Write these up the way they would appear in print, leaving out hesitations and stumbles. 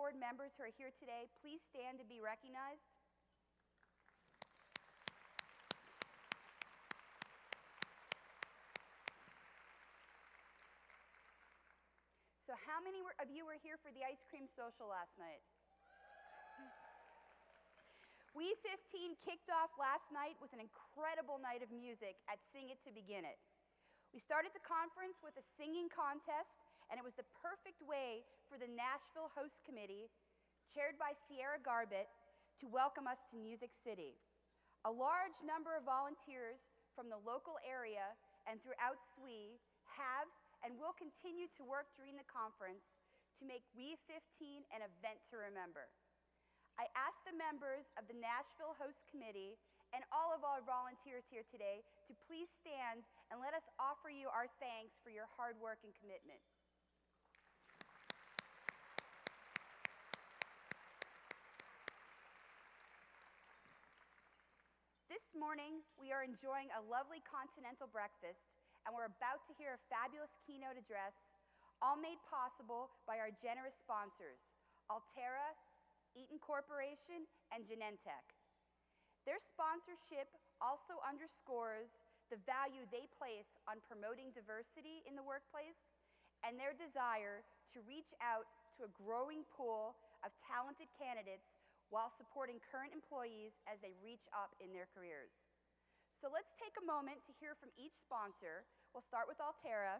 board members who are here today please stand to be recognized? So how many of you were here for the ice cream social last night? WE15 kicked off last night with an incredible night of music at Sing It to Begin It. We started the conference with a singing contest, and it was the perfect way for the Nashville Host Committee, chaired by Sierra Garbett, to welcome us to Music City. A large number of volunteers from the local area and throughout SWE have and will continue to work during the conference to make WE15 an event to remember. I ask the members of the Nashville Host Committee and all of our volunteers here today to please stand and let us offer you our thanks for your hard work and commitment. This morning, we are enjoying a lovely continental breakfast, and we're about to hear a fabulous keynote address, all made possible by our generous sponsors, Altera, Eaton Corporation, and Genentech. Their sponsorship also underscores the value they place on promoting diversity in the workplace and their desire to reach out to a growing pool of talented candidates while supporting current employees as they reach up in their careers. So let's take a moment to hear from each sponsor. We'll start with Altera.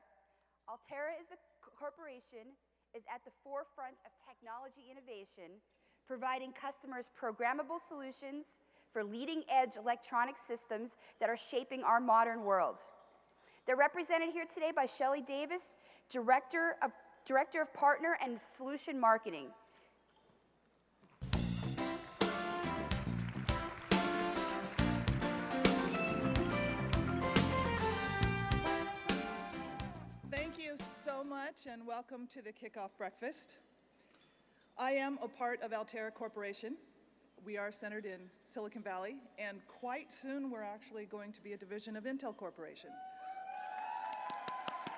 Altera is a corporation is at the forefront of technology innovation, providing customers programmable solutions for leading-edge electronic systems that are shaping our modern world. They're represented here today by Shelley Davis, Director of Partner and Solution Marketing. Thank you so much, and welcome to the kickoff breakfast. I am a part of Altera Corporation. We are centered in Silicon Valley, and quite soon we're actually going to be a division of Intel Corporation.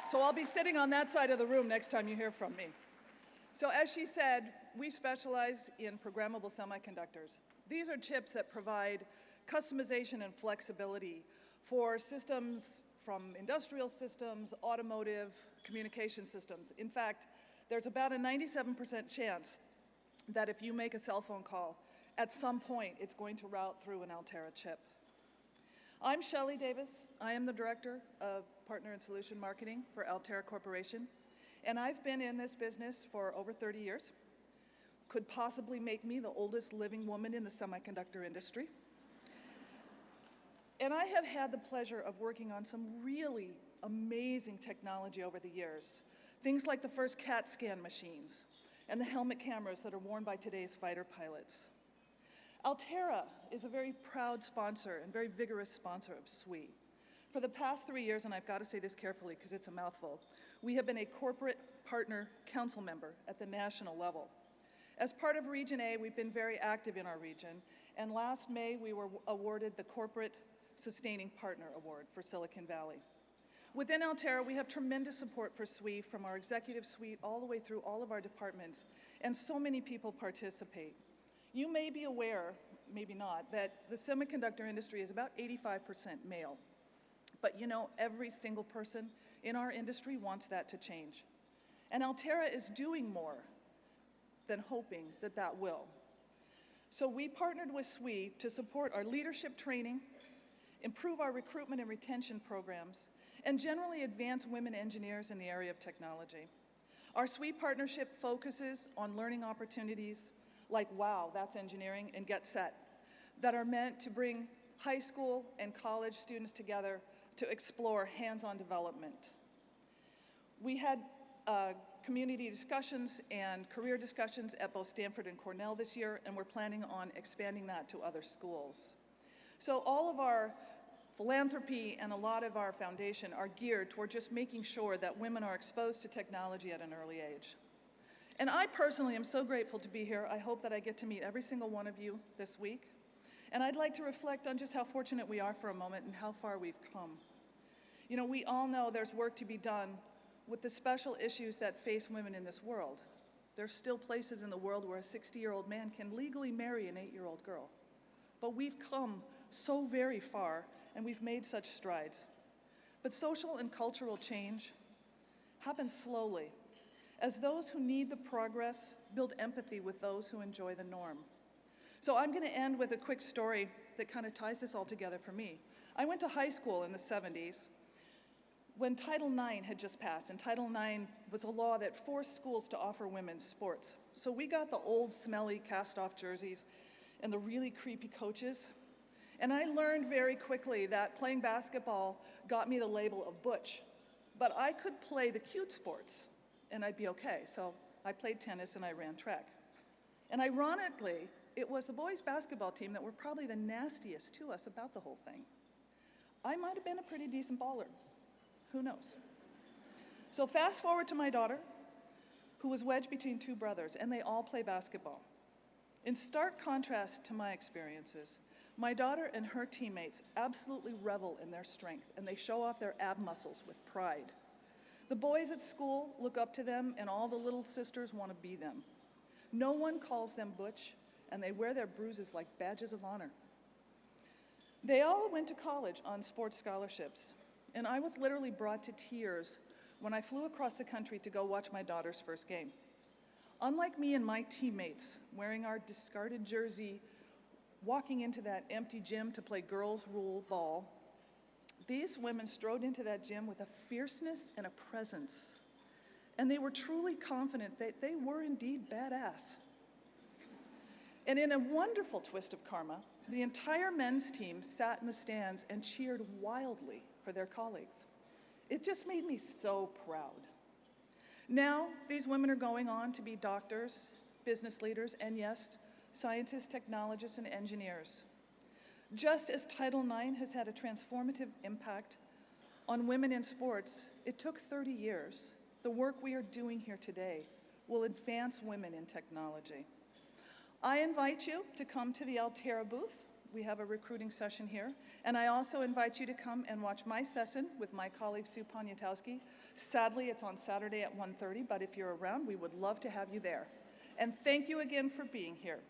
So I'll be sitting on that side of the room next time you hear from me. So as she said, we specialize in programmable semiconductors. These are chips that provide customization and flexibility for systems from industrial systems, automotive, communication systems. In fact, there's about a 97% chance that if you make a cell phone call, at some point it's going to route through an Altera chip. I'm Shelley Davis. I am the Director of Partner and Solution Marketing for Altera Corporation, and I've been in this business for over 30 years. Could possibly make me the oldest living woman in the semiconductor industry. And I have had the pleasure of working on some really amazing technology over the years. Things like the first CAT scan machines and the helmet cameras that are worn by today's fighter pilots. Altera is a very proud sponsor and very vigorous sponsor of SWE. For the past 3 years, and I've got to say this carefully because it's a mouthful, we have been a corporate partner council member at the national level. As part of Region A, we've been very active in our region, and last May we were awarded the Corporate Sustaining Partner Award for Silicon Valley. Within Altera, we have tremendous support for SWE from our executive suite all the way through all of our departments, and so many people participate. You may be aware, maybe not, that the semiconductor industry is about 85% male. But you know, every single person in our industry wants that to change. And Altera is doing more than hoping that that will. So we partnered with SWE to support our leadership training, improve our recruitment and retention programs, and generally advance women engineers in the area of technology. Our SWE partnership focuses on learning opportunities like WOW, that's engineering, and Get Set, that are meant to bring high school and college students together to explore hands-on development. We had community discussions and career discussions at both Stanford and Cornell this year, and we're planning on expanding that to other schools. So all of our philanthropy and a lot of our foundation are geared toward just making sure that women are exposed to technology at an early age. And I personally am so grateful to be here. I hope that I get to meet every single one of you this week. And I'd like to reflect on just how fortunate we are for a moment and how far we've come. You know, we all know there's work to be done with the special issues that face women in this world. There's still places in the world where a 60-year-old man can legally marry an 8-year-old girl. But we've come so very far, and we've made such strides. But social and cultural change happens slowly, as those who need the progress build empathy with those who enjoy the norm. So I'm going to end with a quick story that kind of ties this all together for me. I went to high school in the 70s when Title IX had just passed, and Title IX was a law that forced schools to offer women's sports. So we got the old, smelly, cast-off jerseys and the really creepy coaches. And I learned very quickly that playing basketball got me the label of butch. But I could play the cute sports, and I'd be okay. So I played tennis and I ran track. And ironically, it was the boys' basketball team that were probably the nastiest to us about the whole thing. I might have been a pretty decent baller. Who knows? So fast forward to my daughter, who was wedged between two brothers, and they all play basketball. In stark contrast to my experiences, my daughter and her teammates absolutely revel in their strength, and they show off their ab muscles with pride. The boys at school look up to them, and all the little sisters want to be them. No one calls them butch, and they wear their bruises like badges of honor. They all went to college on sports scholarships, and I was literally brought to tears when I flew across the country to go watch my daughter's first game. Unlike me and my teammates, wearing our discarded jersey, walking into that empty gym to play girls' rule ball, these women strode into that gym with a fierceness and a presence, and they were truly confident that they were indeed badass. And in a wonderful twist of karma, the entire men's team sat in the stands and cheered wildly for their colleagues. It just made me so proud. Now, these women are going on to be doctors, business leaders, and yes, scientists, technologists, and engineers. Just as Title IX has had a transformative impact on women in sports, it took 30 years. The work we are doing here today will advance women in technology. I invite you to come to the Altera booth. We have a recruiting session here. And I also invite you to come and watch my session with my colleague Sue Poniatowski. Sadly, it's on Saturday at 1:30, but if you're around, we would love to have you there. And thank you again for being here.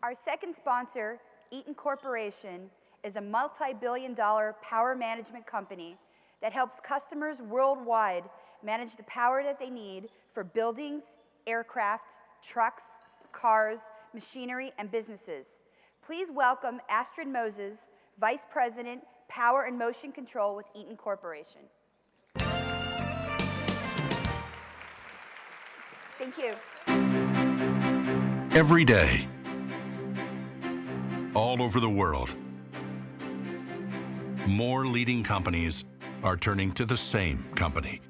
Our second sponsor, Eaton Corporation, is a multi-billion-dollar power management company that helps customers worldwide manage the power that they need for buildings, aircraft, trucks, cars, machinery, and businesses. Please welcome Astrid Moses, Vice President, Power and Motion Control with Eaton Corporation. Thank you. Every day, all over the world, more leading companies are turning to the same company.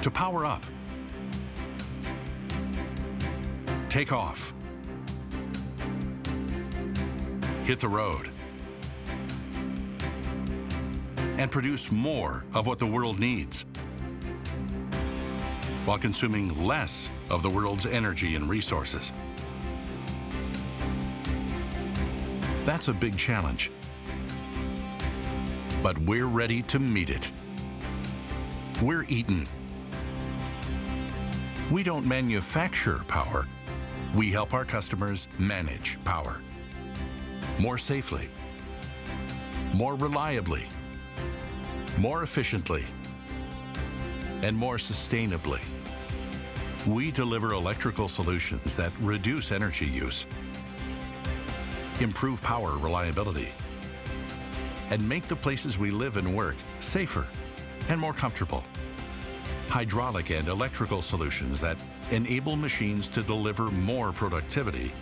To power up, take off, hit the road, and produce more of what the world needs, while consuming less of the world's energy and resources. That's a big challenge, but we're ready to meet it. We're Eaton. We don't manufacture power. We help our customers manage power more safely, more reliably, more efficiently, and more sustainably. We deliver electrical solutions that reduce energy use, improve power reliability, and make the places we live and work safer and more comfortable. Hydraulic and electrical solutions that enable machines to deliver more productivity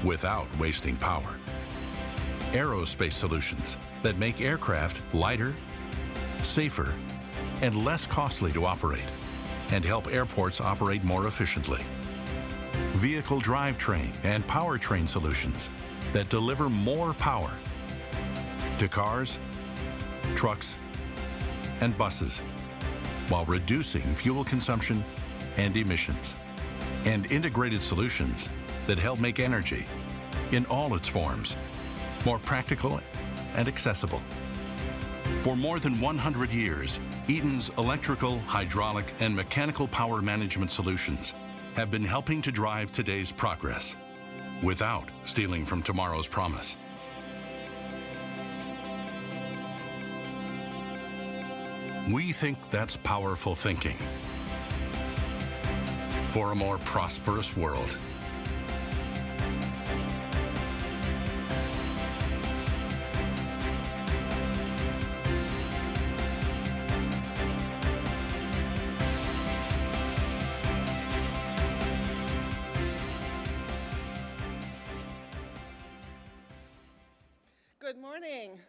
without wasting power. Aerospace solutions that make aircraft lighter, safer, and less costly to operate, and help airports operate more efficiently. Vehicle drivetrain and powertrain solutions that deliver more power to cars, trucks, and buses, while reducing fuel consumption and emissions. And integrated solutions that help make energy, in all its forms, more practical and accessible. For more than 100 years, Eaton's electrical, hydraulic, and mechanical power management solutions have been helping to drive today's progress without stealing from tomorrow's promise. We think that's powerful thinking for a more prosperous world. Good morning.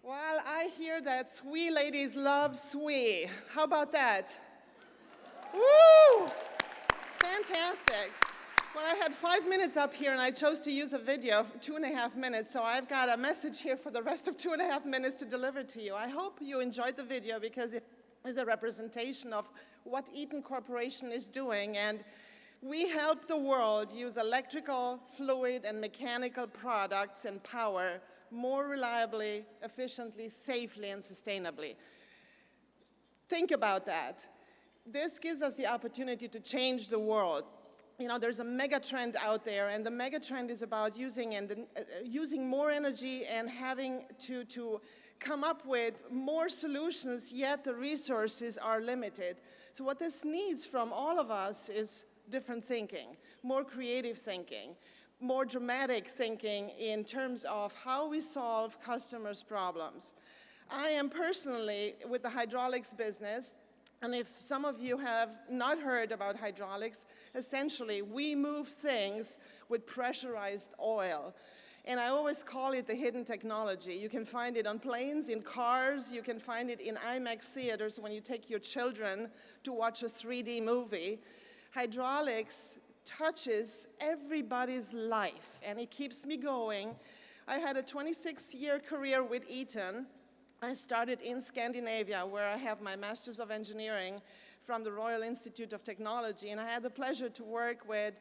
Well, I hear that SWE ladies love SWE. How about that? Woo! Fantastic. Well, I had 5 minutes up here, and I chose to use a video for 2.5 minutes, so I've got a message here for the rest of 2.5 minutes to deliver to you. I hope you enjoyed the video because it is a representation of what Eaton Corporation is doing, and we help the world use electrical, fluid, and mechanical products and power more reliably, efficiently, safely, and sustainably. Think about that. This gives us the opportunity to change the world. You know, there's a mega trend out there, and the mega trend is about using more energy and having to come up with more solutions, yet the resources are limited. So what this needs from all of us is different thinking, more creative thinking, more dramatic thinking in terms of how we solve customers' problems. I am personally with the hydraulics business, and if some of you have not heard about hydraulics, essentially we move things with pressurized oil. And I always call it the hidden technology. You can find it on planes, in cars, you can find it in IMAX theaters when you take your children to watch a 3D movie. Hydraulics touches everybody's life, and it keeps me going. I had a 26-year career with Eaton. I started in Scandinavia, where I have my Master's of Engineering from the Royal Institute of Technology, and I had the pleasure to work with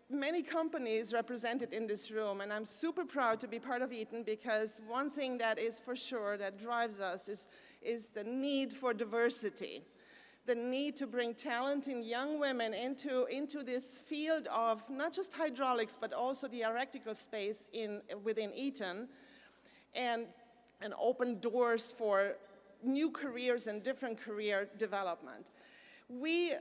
many companies represented in this room, and I'm super proud to be part of Eaton because one thing that is for sure that drives us is the need for diversity. The need to bring talent in young women into this field of not just hydraulics, but also the electrical space within Eaton, and open doors for new careers and different career development. We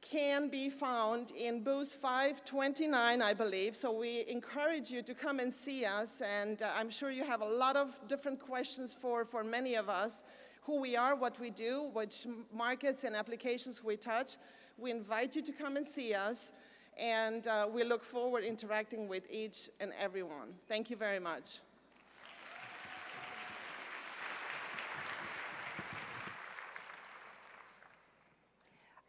can be found in booth 529, I believe, so we encourage you to come and see us, and I'm sure you have a lot of different questions for many of us. Who we are, what we do, which markets and applications we touch. We invite you to come and see us, and we look forward to interacting with each and every one. Thank you very much.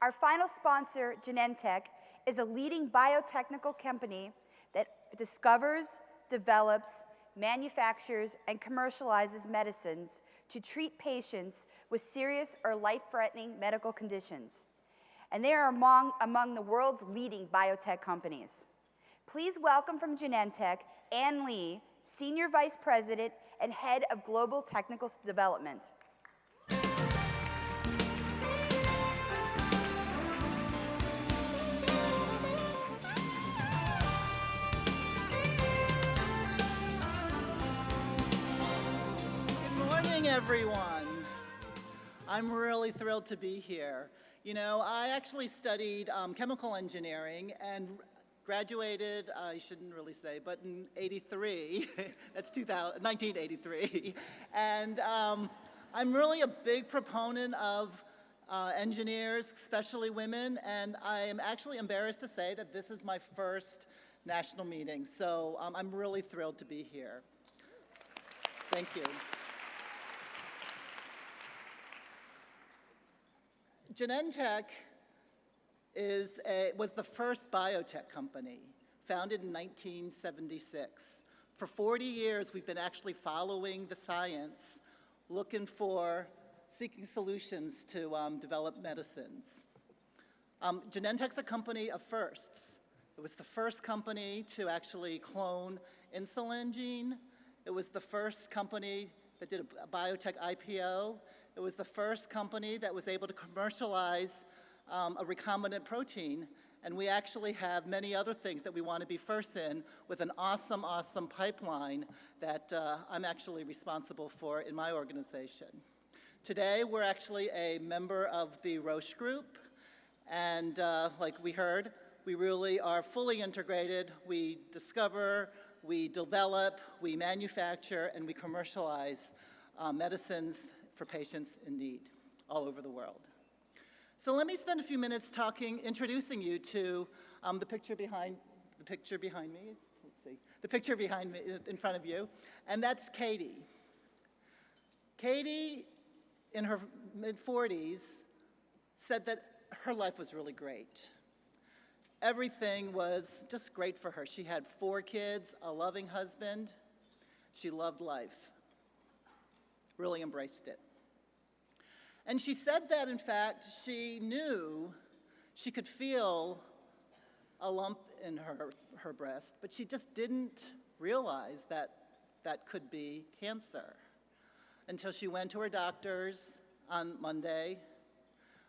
Our final sponsor, Genentech, is a leading biotechnical company that discovers, develops, manufactures, and commercializes medicines to treat patients with serious or life-threatening medical conditions. And they are among the world's leading biotech companies. Please welcome from Genentech, Ann Lee, Senior Vice President and Head of Global Technical Development. Everyone. I'm really thrilled to be here. You know, I actually studied chemical engineering and graduated, I shouldn't really say, but in 83, that's 1983. And I'm really a big proponent of engineers, especially women, and I am actually embarrassed to say that this is my first national meeting. So I'm really thrilled to be here. Thank you. Genentech was the first biotech company, founded in 1976. For 40 years, we've been actually following the science, seeking solutions to develop medicines. Genentech's a company of firsts. It was the first company to actually clone insulin gene. It was the first company that did a biotech IPO. It was the first company that was able to commercialize a recombinant protein. And we actually have many other things that we want to be first in with an awesome, awesome pipeline that I'm actually responsible for in my organization. Today, we're actually a member of the Roche Group. And like we heard, we really are fully integrated. We discover, we develop, we manufacture, and we commercialize medicines for patients in need all over the world. So let me spend a few minutes introducing you to the picture behind me. Let's see, the picture behind me, in front of you, and that's Katie. Katie, in her mid-40s, said that her life was really great. Everything was just great for her. She had 4 kids, a loving husband. She loved life, really embraced it. And she said that, in fact, she knew she could feel a lump in her breast, but she just didn't realize that that could be cancer until she went to her doctors on Monday,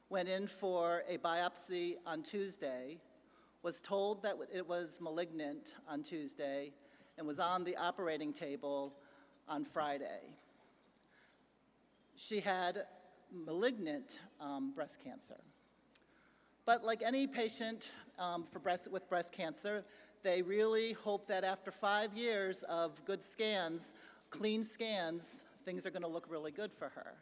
went in for a biopsy on Tuesday, was told that it was malignant on Tuesday, and was on the operating table on Friday. She had malignant breast cancer. But like any patient with breast cancer, they really hope that after 5 years of good scans, clean scans, things are going to look really good for her.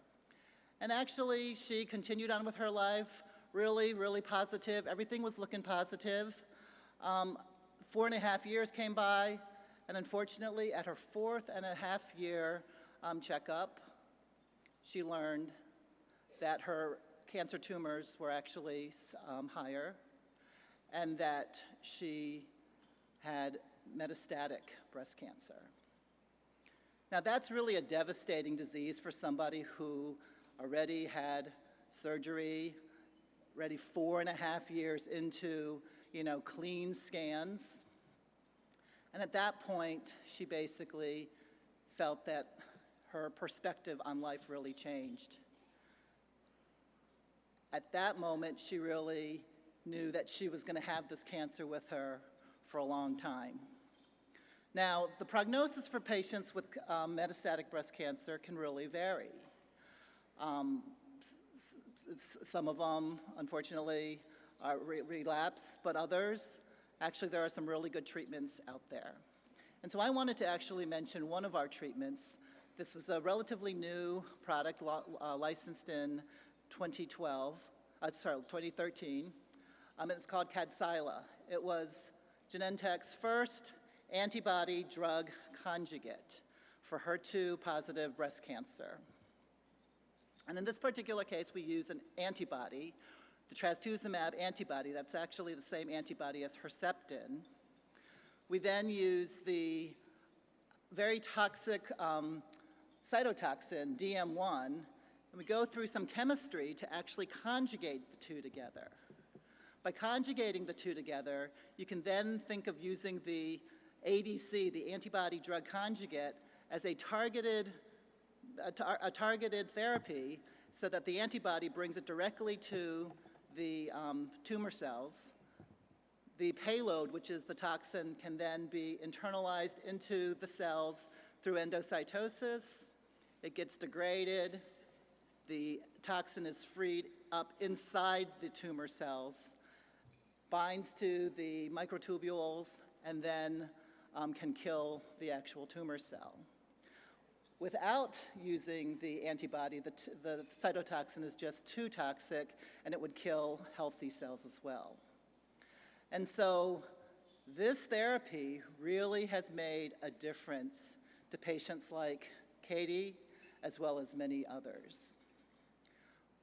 And actually, she continued on with her life, really, really positive. Everything was looking positive. 4.5 years came by, and unfortunately, at her 4.5 year checkup, she learned that her cancer tumors were actually higher, and that she had metastatic breast cancer. Now, that's really a devastating disease for somebody who already had surgery, already 4.5 years into, clean scans. And at that point, she basically felt that her perspective on life really changed. At that moment, she really knew that she was going to have this cancer with her for a long time. Now, the prognosis for patients with metastatic breast cancer can really vary. Some of them, unfortunately, relapse, but others, actually, there are some really good treatments out there. And so I wanted to actually mention one of our treatments. This was a relatively new product licensed in 2013, and it's called Kadcyla. It was Genentech's first antibody drug conjugate for HER2-positive breast cancer. And in this particular case, we use an antibody, the trastuzumab antibody. That's actually the same antibody as Herceptin. We then use the very toxic cytotoxin, DM1, and we go through some chemistry to actually conjugate the two together. By conjugating the two together, you can then think of using the ADC, the antibody drug conjugate, as a targeted therapy so that the antibody brings it directly to the tumor cells. The payload, which is the toxin, can then be internalized into the cells through endocytosis. It gets degraded. The toxin is freed up inside the tumor cells, binds to the microtubules, and then can kill the actual tumor cell. Without using the antibody, the cytotoxin is just too toxic, and it would kill healthy cells as well. And so this therapy really has made a difference to patients like Katie, as well as many others.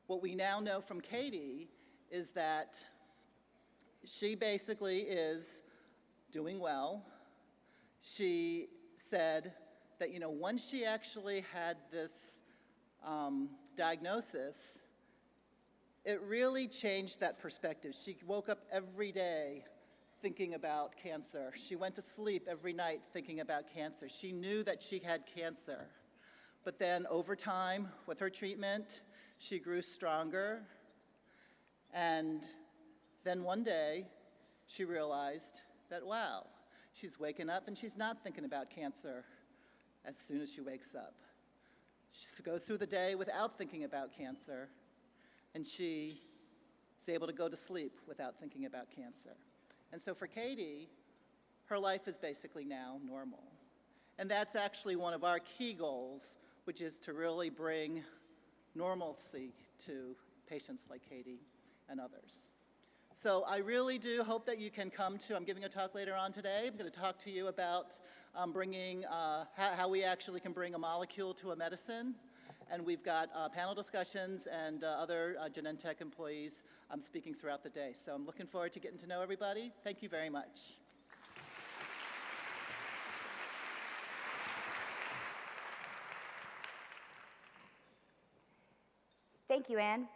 What we now know from Katie is that she basically is doing well. She said that, once she actually had this diagnosis, it really changed that perspective. She woke up every day thinking about cancer. She went to sleep every night thinking about cancer. She knew that she had cancer. But then over time, with her treatment, she grew stronger. And then one day, she realized that, wow, she's waking up and she's not thinking about cancer as soon as she wakes up. She goes through the day without thinking about cancer, and she is able to go to sleep without thinking about cancer. And so for Katie, her life is basically now normal. And that's actually one of our key goals, which is to really bring normalcy to patients like Katie and others. So I really do hope that you can come to, I'm giving a talk later on today. I'm going to talk to you about bringing, how we actually can bring a molecule to a medicine. And we've got panel discussions and other Genentech employees speaking throughout the day. So I'm looking forward to getting to know everybody. Thank you very much. Thank you, Anne.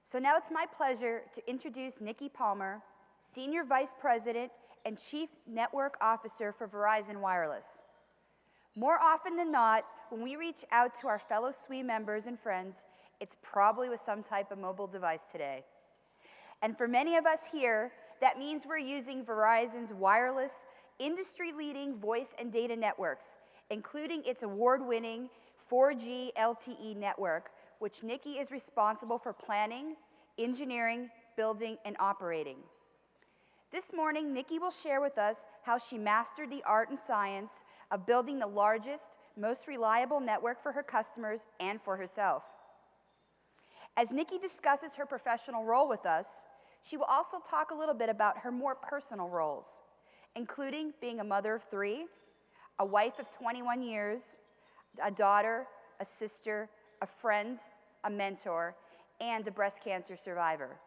So now it's my pleasure to introduce Nicki Palmer, Senior Vice President and Chief Network Officer for Verizon Wireless. More often than not, when we reach out to our fellow SWE members and friends, it's probably with some type of mobile device today. And for many of us here, that means we're using Verizon's wireless, industry-leading voice and data networks, including its award-winning 4G LTE network, which Nicki is responsible for planning, engineering, building, and operating. This morning, Nicki will share with us how she mastered the art and science of building the largest, most reliable network for her customers and for herself. As Nicki discusses her professional role with us, she will also talk a little bit about her more personal roles, including being a mother of 3, a wife of 21 years, a daughter, a sister, a friend, a mentor, and a breast cancer survivor.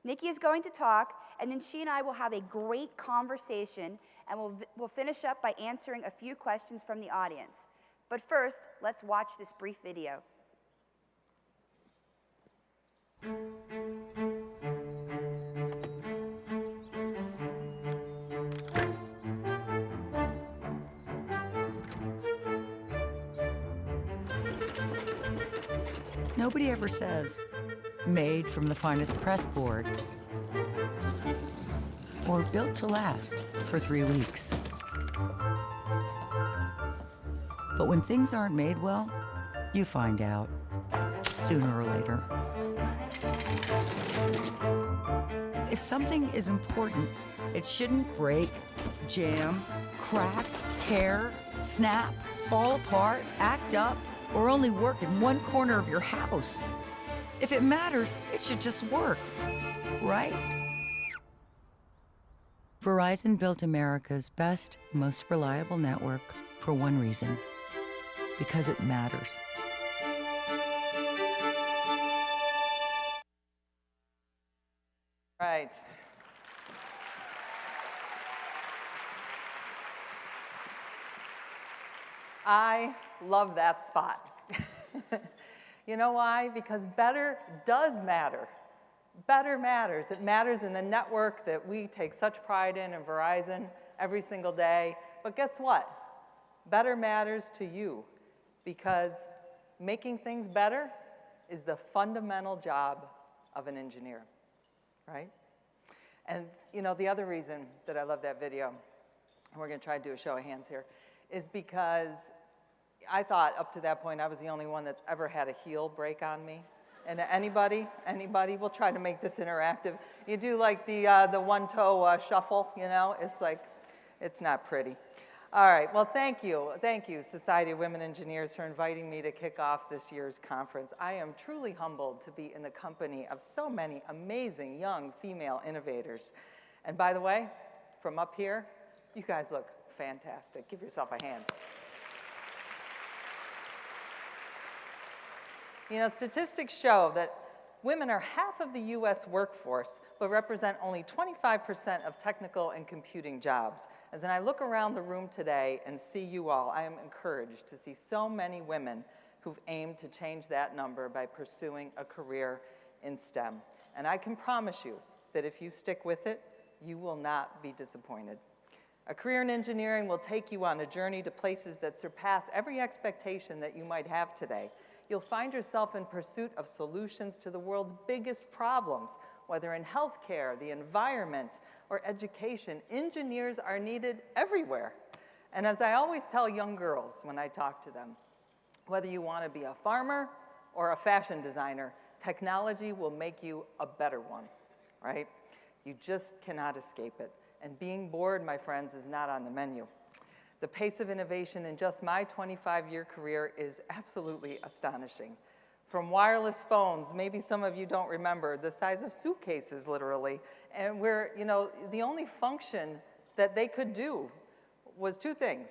Nicki is going to talk, and then she and I will have a great conversation, and we'll finish up by answering a few questions from the audience. But first, let's watch this brief video. Nobody ever says, made from the finest press board, or built to last for 3 weeks. But when things aren't made well, you find out, sooner or later. If something is important, it shouldn't break, jam, crack, tear, snap, fall apart, act up, or only work in one corner of your house. If it matters, it should just work, right? Verizon built America's best, most reliable network for one reason, because it matters. Right. I love that spot. You know why? Because better does matter. Better matters. It matters in the network that we take such pride in Verizon every single day. But guess what? Better matters to you, because making things better is the fundamental job of an engineer, right? And you know, the other reason that I love that video, and we're going to try to do a show of hands here, is because I thought up to that point I was the only one that's ever had a heel break on me. And anybody, we'll try to make this interactive. You do like the one-toe shuffle, you know? It's like, it's not pretty. All right, well, thank you, Society of Women Engineers, for inviting me to kick off this year's conference. I am truly humbled to be in the company of so many amazing young female innovators. And by the way, from up here, you guys look fantastic. Give yourself a hand. You know, statistics show that women are half of the US workforce, but represent only 25% of technical and computing jobs. As I look around the room today and see you all, I am encouraged to see so many women who've aimed to change that number by pursuing a career in STEM. And I can promise you that if you stick with it, you will not be disappointed. A career in engineering will take you on a journey to places that surpass every expectation that you might have today. You'll find yourself in pursuit of solutions to the world's biggest problems, whether in healthcare, the environment, or education. Engineers are needed everywhere. And as I always tell young girls when I talk to them, whether you want to be a farmer or a fashion designer, technology will make you a better one, right? You just cannot escape it. And being bored, my friends, is not on the menu. The pace of innovation in just my 25-year career is absolutely astonishing. From wireless phones, maybe some of you don't remember, the size of suitcases, literally, and where, you know, the only function that they could do was two things: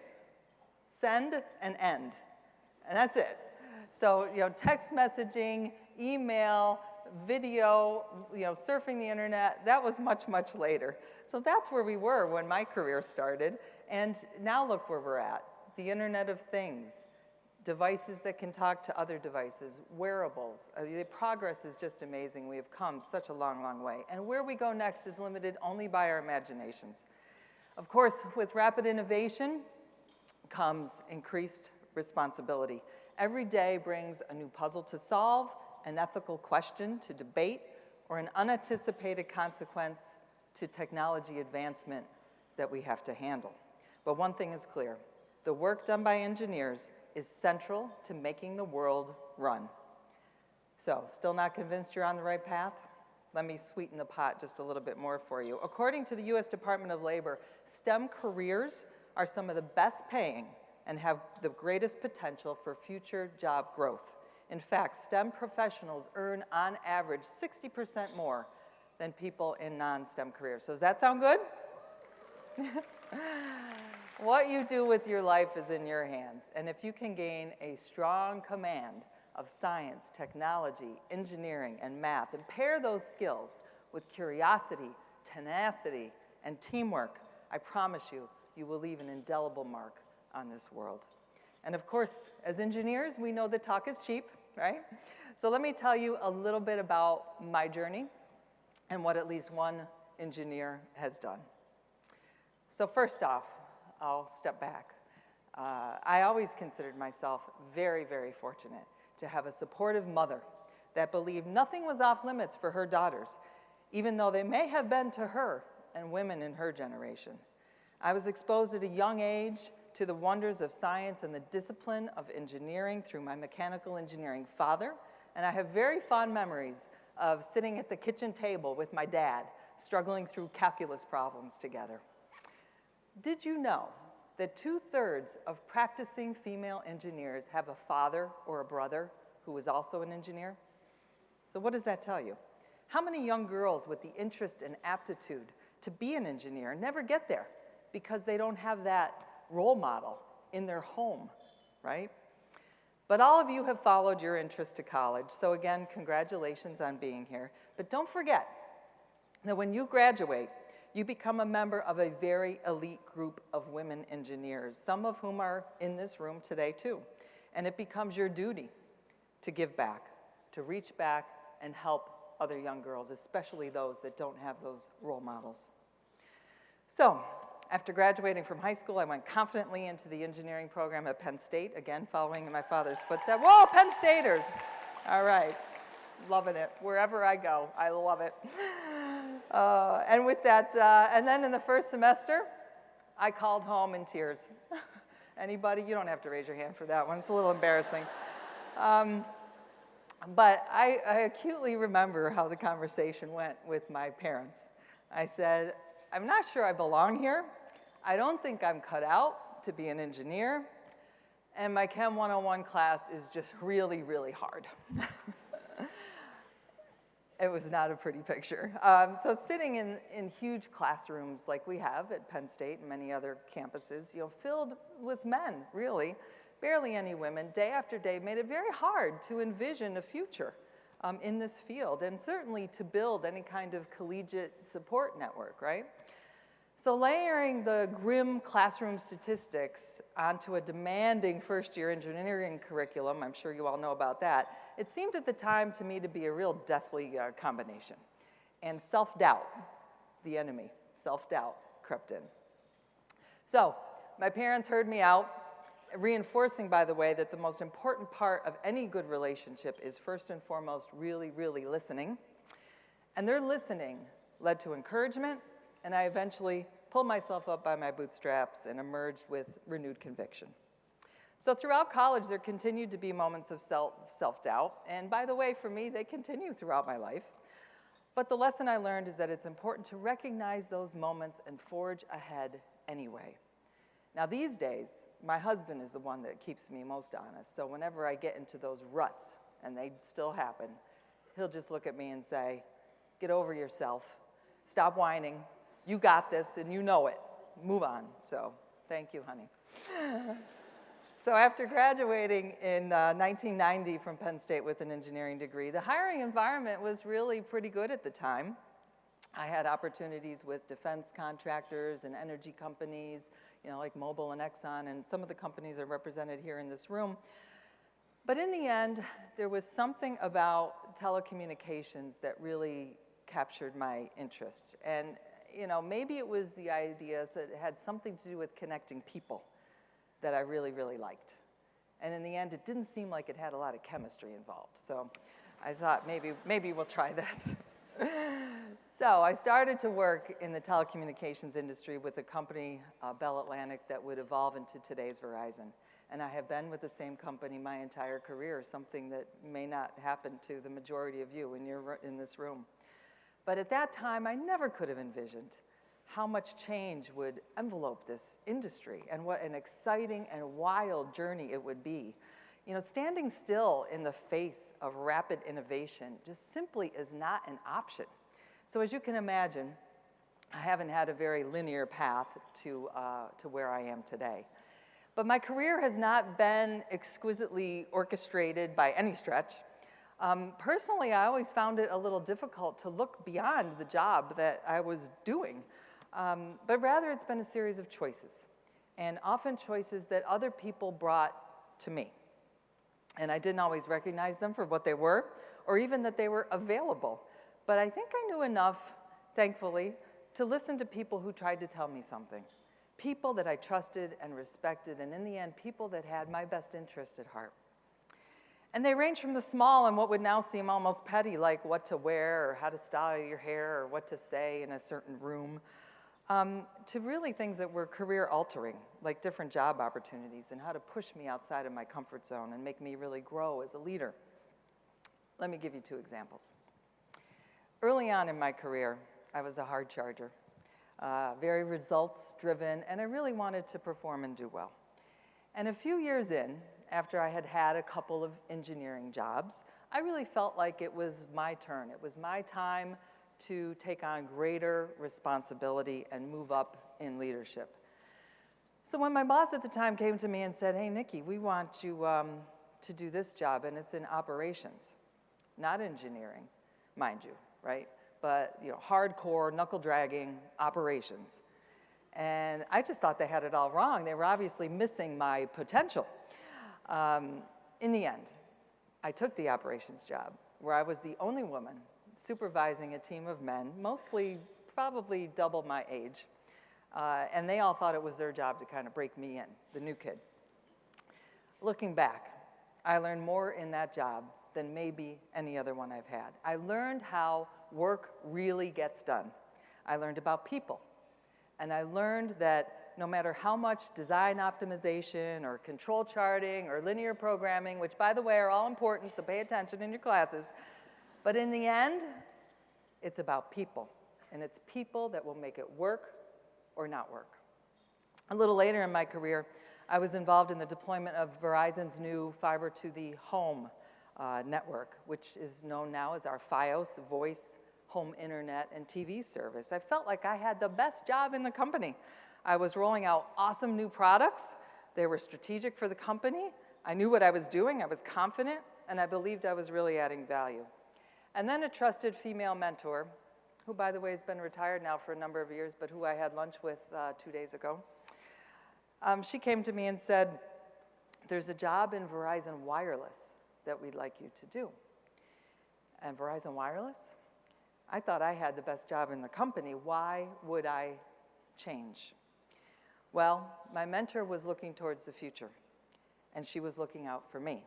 send and end, and that's it. So, you know, text messaging, email, video, you know, surfing the internet, that was much, much later. So that's where we were when my career started, and now look where we're at. The Internet of Things, devices that can talk to other devices, wearables. The progress is just amazing. We have come such a long, long way. And where we go next is limited only by our imaginations. Of course, with rapid innovation comes increased responsibility. Every day brings a new puzzle to solve, an ethical question to debate, or an unanticipated consequence to technology advancement that we have to handle. But one thing is clear: the work done by engineers is central to making the world run. So, still not convinced you're on the right path? Let me sweeten the pot just a little bit more for you. According to the U.S. Department of Labor, STEM careers are some of the best paying and have the greatest potential for future job growth. In fact, STEM professionals earn on average 60% more than people in non-STEM careers. So does that sound good? What you do with your life is in your hands, and if you can gain a strong command of science, technology, engineering, and math, and pair those skills with curiosity, tenacity, and teamwork, I promise you, you will leave an indelible mark on this world. And of course, as engineers, we know that talk is cheap, right? So let me tell you a little bit about my journey and what at least one engineer has done. So first off, I'll step back. I always considered myself very, very fortunate to have a supportive mother that believed nothing was off limits for her daughters, even though they may have been to her and women in her generation. I was exposed at a young age to the wonders of science and the discipline of engineering through my mechanical engineering father, and I have very fond memories of sitting at the kitchen table with my dad, struggling through calculus problems together. Did you know that 2/3 of practicing female engineers have a father or a brother who is also an engineer? So what does that tell you? How many young girls with the interest and aptitude to be an engineer never get there because they don't have that role model in their home, right? But all of you have followed your interest to college, so again, congratulations on being here. But don't forget that when you graduate, you become a member of a very elite group of women engineers, some of whom are in this room today too. And it becomes your duty to give back, to reach back and help other young girls, especially those that don't have those role models. So, after graduating from high school, I went confidently into the engineering program at Penn State, again, following in my father's footsteps. Whoa, Penn Staters! All right, loving it. Wherever I go, I love it. And with that, and then in the first semester, I called home in tears. Anybody? You don't have to raise your hand for that one. It's a little embarrassing. But I acutely remember how the conversation went with my parents. I said, I'm not sure I belong here. I don't think I'm cut out to be an engineer. And my Chem 101 class is just really, really hard. It was not a pretty picture. So sitting in huge classrooms like we have at Penn State and many other campuses, you know, filled with men, really, barely any women, day after day, made it very hard to envision a future in this field, and certainly to build any kind of collegiate support network, right? So layering the grim classroom statistics onto a demanding first-year engineering curriculum, I'm sure you all know about that, it seemed at the time to me to be a real deathly combination. And self-doubt, the enemy, self-doubt crept in. So my parents heard me out, reinforcing, by the way, that the most important part of any good relationship is first and foremost really, really listening. And their listening led to encouragement, and I eventually pulled myself up by my bootstraps and emerged with renewed conviction. So throughout college, there continued to be moments of self-doubt, and by the way, for me, they continue throughout my life. But the lesson I learned is that it's important to recognize those moments and forge ahead anyway. Now these days, my husband is the one that keeps me most honest, so whenever I get into those ruts, and they still happen, he'll just look at me and say, "Get over yourself, stop whining, you got this and you know it, move on." So thank you, honey. So after graduating in 1990 from Penn State with an engineering degree, the hiring environment was really pretty good at the time. I had opportunities with defense contractors and energy companies, like Mobil and Exxon, and some of the companies are represented here in this room. But in the end, there was something about telecommunications that really captured my interest. And maybe it was the ideas that had something to do with connecting people that I really, really liked. And in the end, it didn't seem like it had a lot of chemistry involved. So I thought maybe we'll try this. So I started to work in the telecommunications industry with a company, Bell Atlantic, that would evolve into today's Verizon. And I have been with the same company my entire career, something that may not happen to the majority of you in this room. But at that time, I never could have envisioned how much change would envelope this industry and what an exciting and wild journey it would be. Standing still in the face of rapid innovation just simply is not an option. So as you can imagine, I haven't had a very linear path to where I am today. But my career has not been exquisitely orchestrated by any stretch. Personally, I always found it a little difficult to look beyond the job that I was doing. But rather, it's been a series of choices, and often choices that other people brought to me. And I didn't always recognize them for what they were, or even that they were available. But I think I knew enough, thankfully, to listen to people who tried to tell me something. People that I trusted and respected, and in the end, people that had my best interest at heart. And they range from the small and what would now seem almost petty, like what to wear or how to style your hair or what to say in a certain room, to really things that were career-altering, like different job opportunities and how to push me outside of my comfort zone and make me really grow as a leader. Let me give you two examples. Early on in my career, I was a hard charger, very results-driven, and I really wanted to perform and do well. And a few years in, after I had had a couple of engineering jobs, I really felt like it was my turn. It was my time to take on greater responsibility and move up in leadership. So when my boss at the time came to me and said, "Hey, Nicki, we want you to do this job, and it's in operations, not engineering, mind you, right? But hardcore, knuckle-dragging operations." And I just thought they had it all wrong. They were obviously missing my potential. In the end, I took the operations job, where I was the only woman supervising a team of men, mostly probably double my age, and they all thought it was their job to kind of break me in, the new kid. Looking back, I learned more in that job than maybe any other one I've had. I learned how work really gets done. I learned about people, and I learned that no matter how much design optimization or control charting or linear programming, which by the way are all important, so pay attention in your classes, but in the end, it's about people, and it's people that will make it work or not work. A little later in my career, I was involved in the deployment of Verizon's new fiber to the home network, which is known now as our Fios voice, home internet, and TV service. I felt like I had the best job in the company. I was rolling out awesome new products. They were strategic for the company. I knew what I was doing. I was confident, and I believed I was really adding value. And then a trusted female mentor, who, by the way, has been retired now for a number of years, but who I had lunch with 2 days ago. She came to me and said, "There's a job in Verizon Wireless that we'd like you to do." And Verizon Wireless? I thought I had the best job in the company. Why would I change? Well, my mentor was looking towards the future, and she was looking out for me.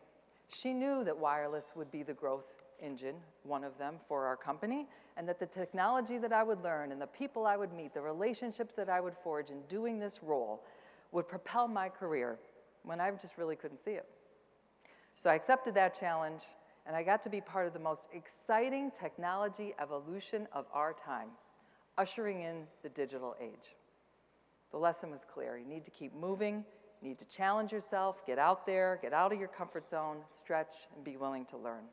She knew that wireless would be the growth engine, one of them, for our company, and that the technology that I would learn and the people I would meet, the relationships that I would forge in doing this role would propel my career when I just really couldn't see it. So I accepted that challenge, and I got to be part of the most exciting technology evolution of our time, ushering in the digital age. The lesson was clear. You need to keep moving, you need to challenge yourself, get out there, get out of your comfort zone, stretch, and be willing to learn.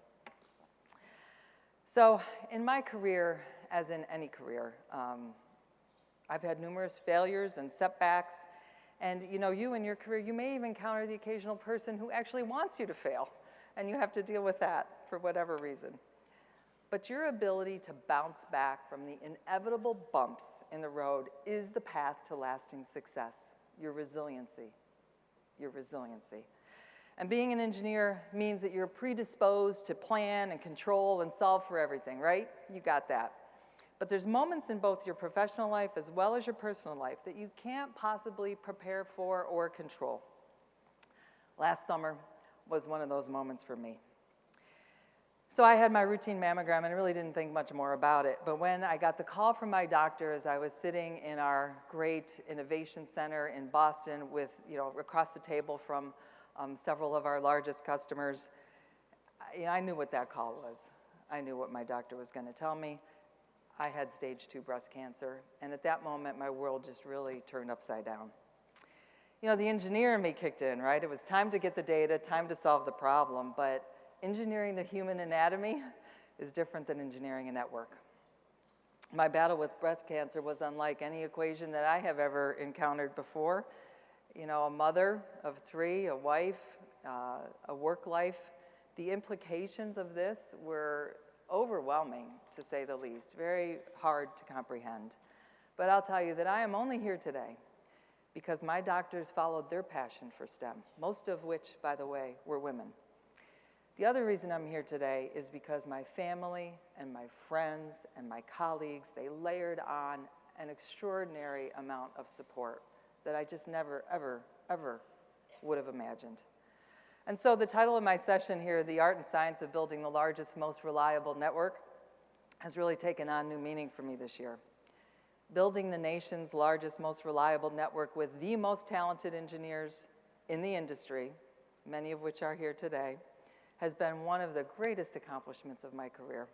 So in my career, as in any career, I've had numerous failures and setbacks. And you in your career, you may even encounter the occasional person who actually wants you to fail, and you have to deal with that for whatever reason. But your ability to bounce back from the inevitable bumps in the road is the path to lasting success, your resiliency. Your resiliency. And being an engineer means that you're predisposed to plan and control and solve for everything, right? You got that. But there's moments in both your professional life as well as your personal life that you can't possibly prepare for or control. Last summer was one of those moments for me. So I had my routine mammogram, and I really didn't think much more about it. But when I got the call from my doctor as I was sitting in our great innovation center in Boston with, across the table from several of our largest customers, I knew what that call was. I knew what my doctor was going to tell me. I had stage 2 breast cancer, and at that moment, my world just really turned upside down. The engineer in me kicked in, right? It was time to get the data, time to solve the problem, but engineering the human anatomy is different than engineering a network. My battle with breast cancer was unlike any equation that I have ever encountered before. A mother of 3, a wife, a work life. The implications of this were overwhelming, to say the least, very hard to comprehend. But I'll tell you that I am only here today because my doctors followed their passion for STEM, most of which, by the way, were women. The other reason I'm here today is because my family and my friends and my colleagues, they layered on an extraordinary amount of support that I just never, ever, ever would have imagined. And so the title of my session here, The Art and Science of Building the Largest, Most Reliable Network, has really taken on new meaning for me this year. Building the nation's largest, most reliable network with the most talented engineers in the industry, many of which are here today, has been one of the greatest accomplishments of my career.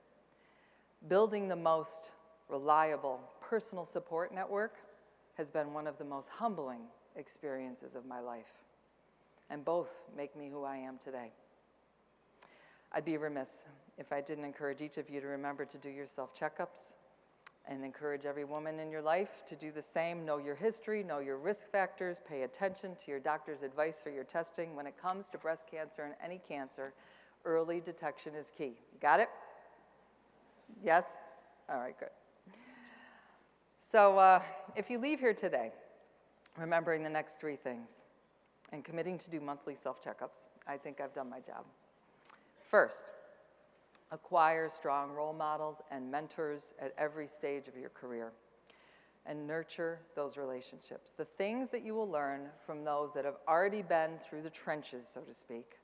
Building the most reliable personal support network has been one of the most humbling experiences of my life. And both make me who I am today. I'd be remiss if I didn't encourage each of you to remember to do your self-checkups and encourage every woman in your life to do the same. Know your history, know your risk factors, pay attention to your doctor's advice for your testing. When it comes to breast cancer and any cancer, early detection is key. Got it? Yes? All right, good. So if you leave here today remembering the next 3 things and committing to do monthly self-checkups, I think I've done my job. First, acquire strong role models and mentors at every stage of your career and nurture those relationships. The things that you will learn from those that have already been through the trenches, so to speak,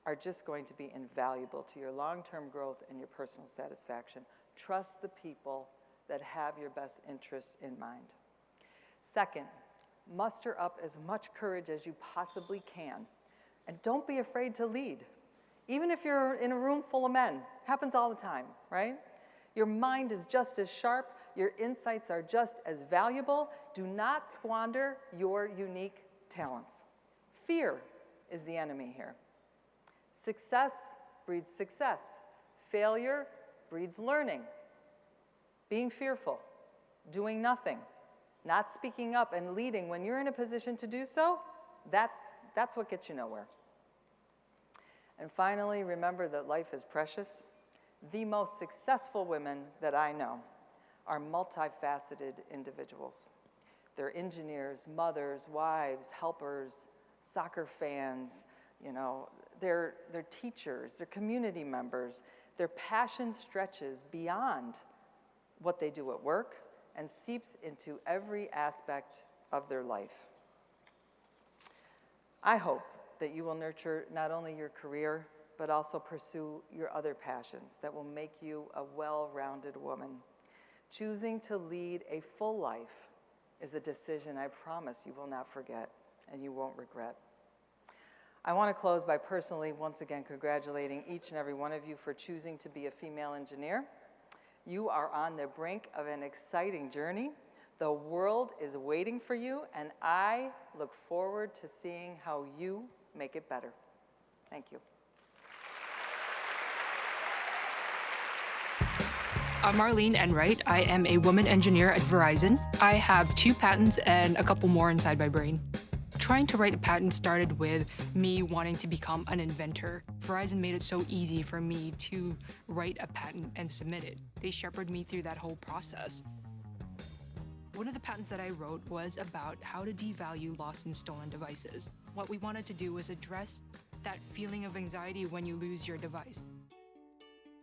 are just going to be invaluable to your long-term growth and your personal satisfaction. Trust the people that have your best interests in mind. Second, muster up as much courage as you possibly can, and don't be afraid to lead. Even if you're in a room full of men, happens all the time, right? Your mind is just as sharp, your insights are just as valuable. Do not squander your unique talents. Fear is the enemy here. Success breeds success. Failure breeds learning. Being fearful, doing nothing, not speaking up and leading when you're in a position to do so, that's what gets you nowhere. And finally, remember that life is precious. The most successful women that I know are multifaceted individuals. They're engineers, mothers, wives, helpers, soccer fans, they're teachers, they're community members. Their passion stretches beyond what they do at work, and seeps into every aspect of their life. I hope that you will nurture not only your career, but also pursue your other passions that will make you a well-rounded woman. Choosing to lead a full life is a decision I promise you will not forget and you won't regret. I want to close by personally, once again, congratulating each and every one of you for choosing to be a female engineer. You are on the brink of an exciting journey. The world is waiting for you, and I look forward to seeing how you make it better. Thank you. I'm Marlene Enright. I am a woman engineer at Verizon. I have 2 patents and a couple more inside my brain. Trying to write a patent started with me wanting to become an inventor. Verizon made it so easy for me to write a patent and submit it. They shepherded me through that whole process. One of the patents that I wrote was about how to devalue lost and stolen devices. What we wanted to do was address that feeling of anxiety when you lose your device.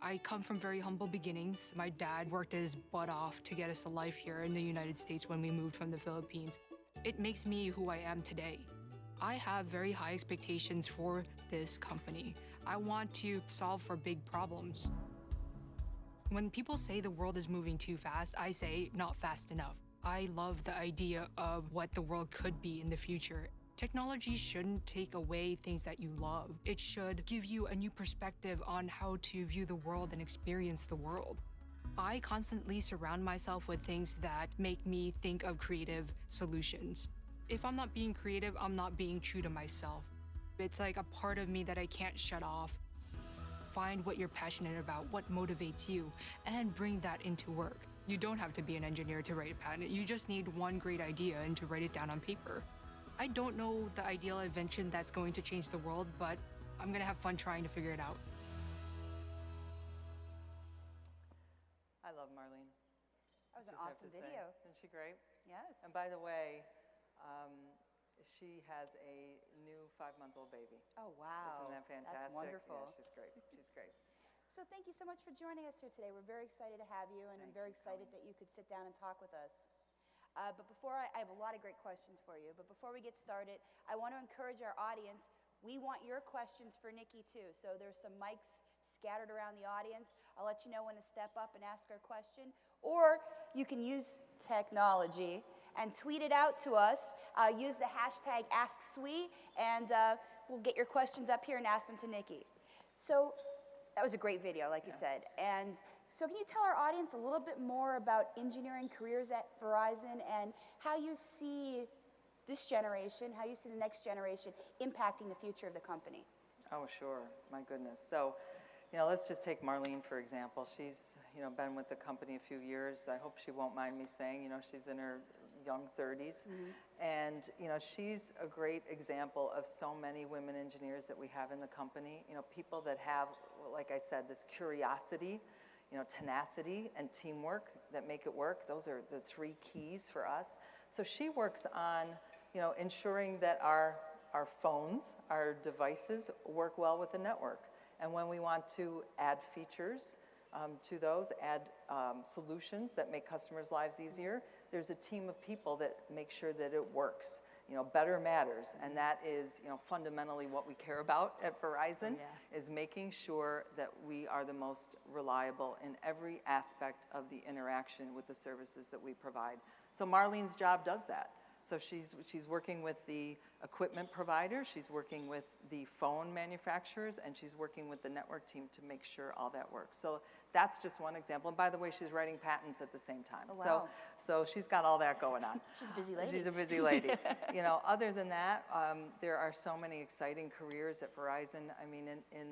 I come from very humble beginnings. My dad worked his butt off to get us a life here in the United States when we moved from the Philippines. It makes me who I am today. I have very high expectations for this company. I want to solve for big problems. When people say the world is moving too fast, I say not fast enough. I love the idea of what the world could be in the future. Technology shouldn't take away things that you love. It should give you a new perspective on how to view the world and experience the world. I constantly surround myself with things that make me think of creative solutions. If I'm not being creative, I'm not being true to myself. It's like a part of me that I can't shut off. Find what you're passionate about, what motivates you, and bring that into work. You don't have to be an engineer to write a patent. You just need one great idea and to write it down on paper. I don't know the ideal invention that's going to change the world, but I'm gonna have fun trying to figure it out. I love Marlene. That was an Just have awesome to say. video. Isn't she great? Yes. And by the way, she has a new 5-month-old baby. Oh, wow. Isn't that fantastic? That's wonderful. Yeah, she's great. She's great. So thank you so much for joining us here today. We're very excited to have you, and I'm very excited that you could sit down and talk with us. But before I have a lot of great questions for you, but before we get started, I want to encourage our audience. We want your questions for Nicki too. So there's some mics scattered around the audience. I'll let you know when to step up and ask our question. Or you can use technology and tweet it out to us. Use the hashtag AskSWE, and we'll get your questions up here and ask them to Nicki. So that was a great video, like you said. And so can you tell our audience a little bit more about engineering careers at Verizon and how you see this generation, how you see the next generation impacting the future of the company? Oh, sure. My goodness. So, let's just take Marlene, for example. She's, been with the company a few years. I hope she won't mind me saying, she's in her young 30s. Mm-hmm. And, she's a great example of so many women engineers that we have in the company. People that have, like I said, this curiosity, tenacity and teamwork that make it work. Those are the 3 keys for us. So she works on, ensuring that our phones, our devices work well with the network. And when we want to add features to those, add solutions that make customers' lives easier, there's a team of people that make sure that it works. Better matters, and that is, fundamentally what we care about at Verizon, is making sure that we are the most reliable in every aspect of the interaction with the services that we provide. So Marlene's job does that. So she's working with the equipment providers, she's working with the phone manufacturers, and she's working with the network team to make sure all that works. So that's just one example. And by the way, she's writing patents at the same time. Oh, wow. So she's got all that going on. She's a busy lady. She's a busy lady. Other than that, there are so many exciting careers at Verizon. I mean, in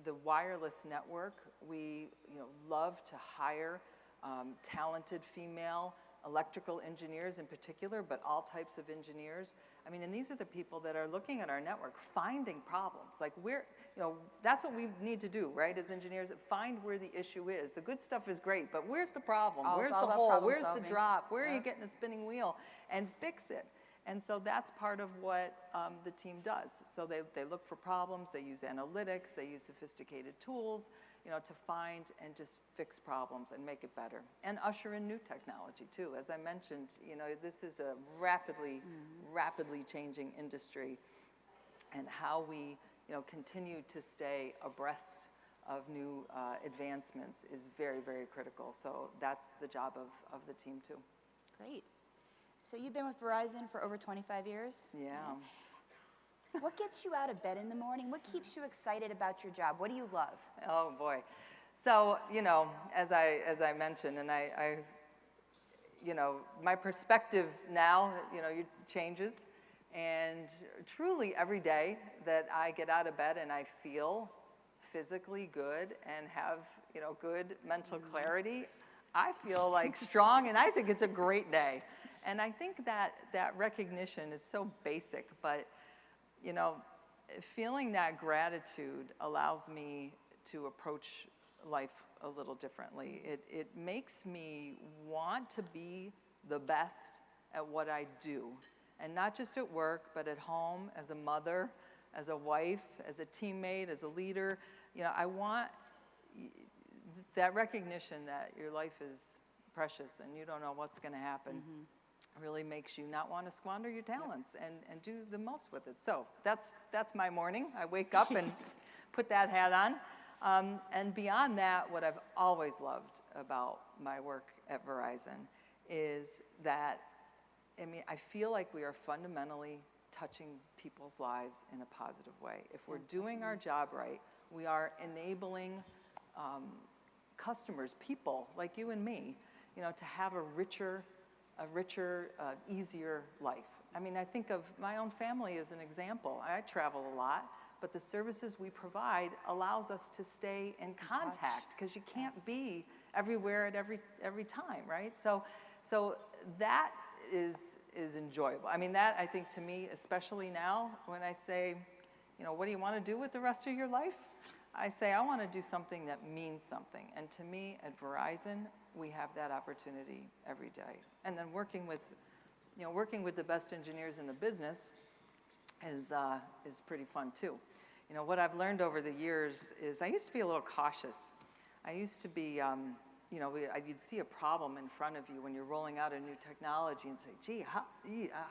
the wireless network, we love to hire talented female electrical engineers in particular, but all types of engineers. I mean, and these are the people that are looking at our network, finding problems. Like that's what we need to do, right, as engineers, find where the issue is. The good stuff is great, but where's the problem? Where's the hole? Where's the drop? Where are you getting a spinning wheel? And fix it. And so that's part of what the team does. So they look for problems, they use analytics, they use sophisticated tools, to find and just fix problems and make it better. And usher in new technology too. As I mentioned, this is a rapidly changing industry, and how we, continue to stay abreast of new advancements is very, very critical. So that's the job of the team too. Great. So you've been with Verizon for over 25 years? Yeah. What gets you out of bed in the morning? What keeps you excited about your job? What do you love? Oh boy. So, as I mentioned, and I my perspective now, changes. And truly every day that I get out of bed and I feel physically good and have, good mental clarity, I feel like strong, and I think it's a great day. And I think that recognition is so basic, but, feeling that gratitude allows me to approach life a little differently. It makes me want to be the best at what I do, and not just at work, but at home, as a mother, as a wife, as a teammate, as a leader. I want that recognition that your life is precious and you don't know what's going to happen. Really makes you not want to squander your talents and do the most with it. So that's my morning. I wake up and put that hat on. And beyond that, what I've always loved about my work at Verizon is that, I feel like we are fundamentally touching people's lives in a positive way. If we're doing our job right, we are enabling customers, people like you and me, to have a richer, easier life. I think of my own family as an example. I travel a lot, but the services we provide allows us to stay in contact, because you can't be everywhere at every time, right? So that is enjoyable. That, I think, to me, especially now, when I say, what do you want to do with the rest of your life? I say, I want to do something that means something. And to me, at Verizon, we have that opportunity every day. And then working with the best engineers in the business is pretty fun too. What I've learned over the years is I used to be a little cautious. I used to be, you'd see a problem in front of you when you're rolling out a new technology and say, gee,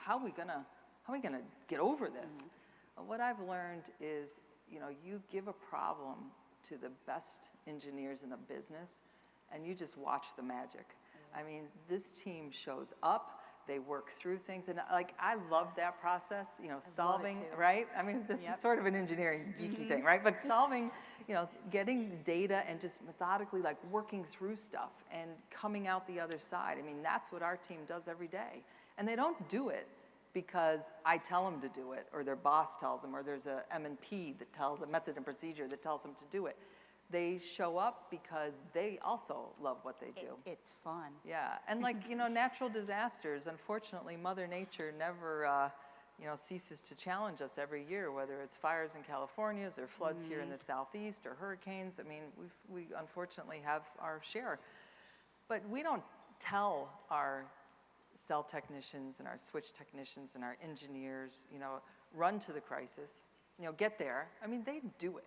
how are we gonna get over this? What I've learned is, you give a problem to the best engineers in the business, and you just watch the magic. This team shows up, they work through things, and I love that process, solving, right? This is sort of an engineering geeky thing, right? But solving, getting data and just methodically working through stuff and coming out the other side. That's what our team does every day. And they don't do it because I tell them to do it, or their boss tells them, or there's a M&P that tells, a method and procedure that tells them to do it. They show up because they also love what they do. It's fun. Yeah, and natural disasters, unfortunately, Mother Nature never, ceases to challenge us every year, whether it's fires in California or floods here in the Southeast or hurricanes. We unfortunately have our share. But we don't tell our cell technicians and our switch technicians and our engineers, run to the crisis, get there. They do it.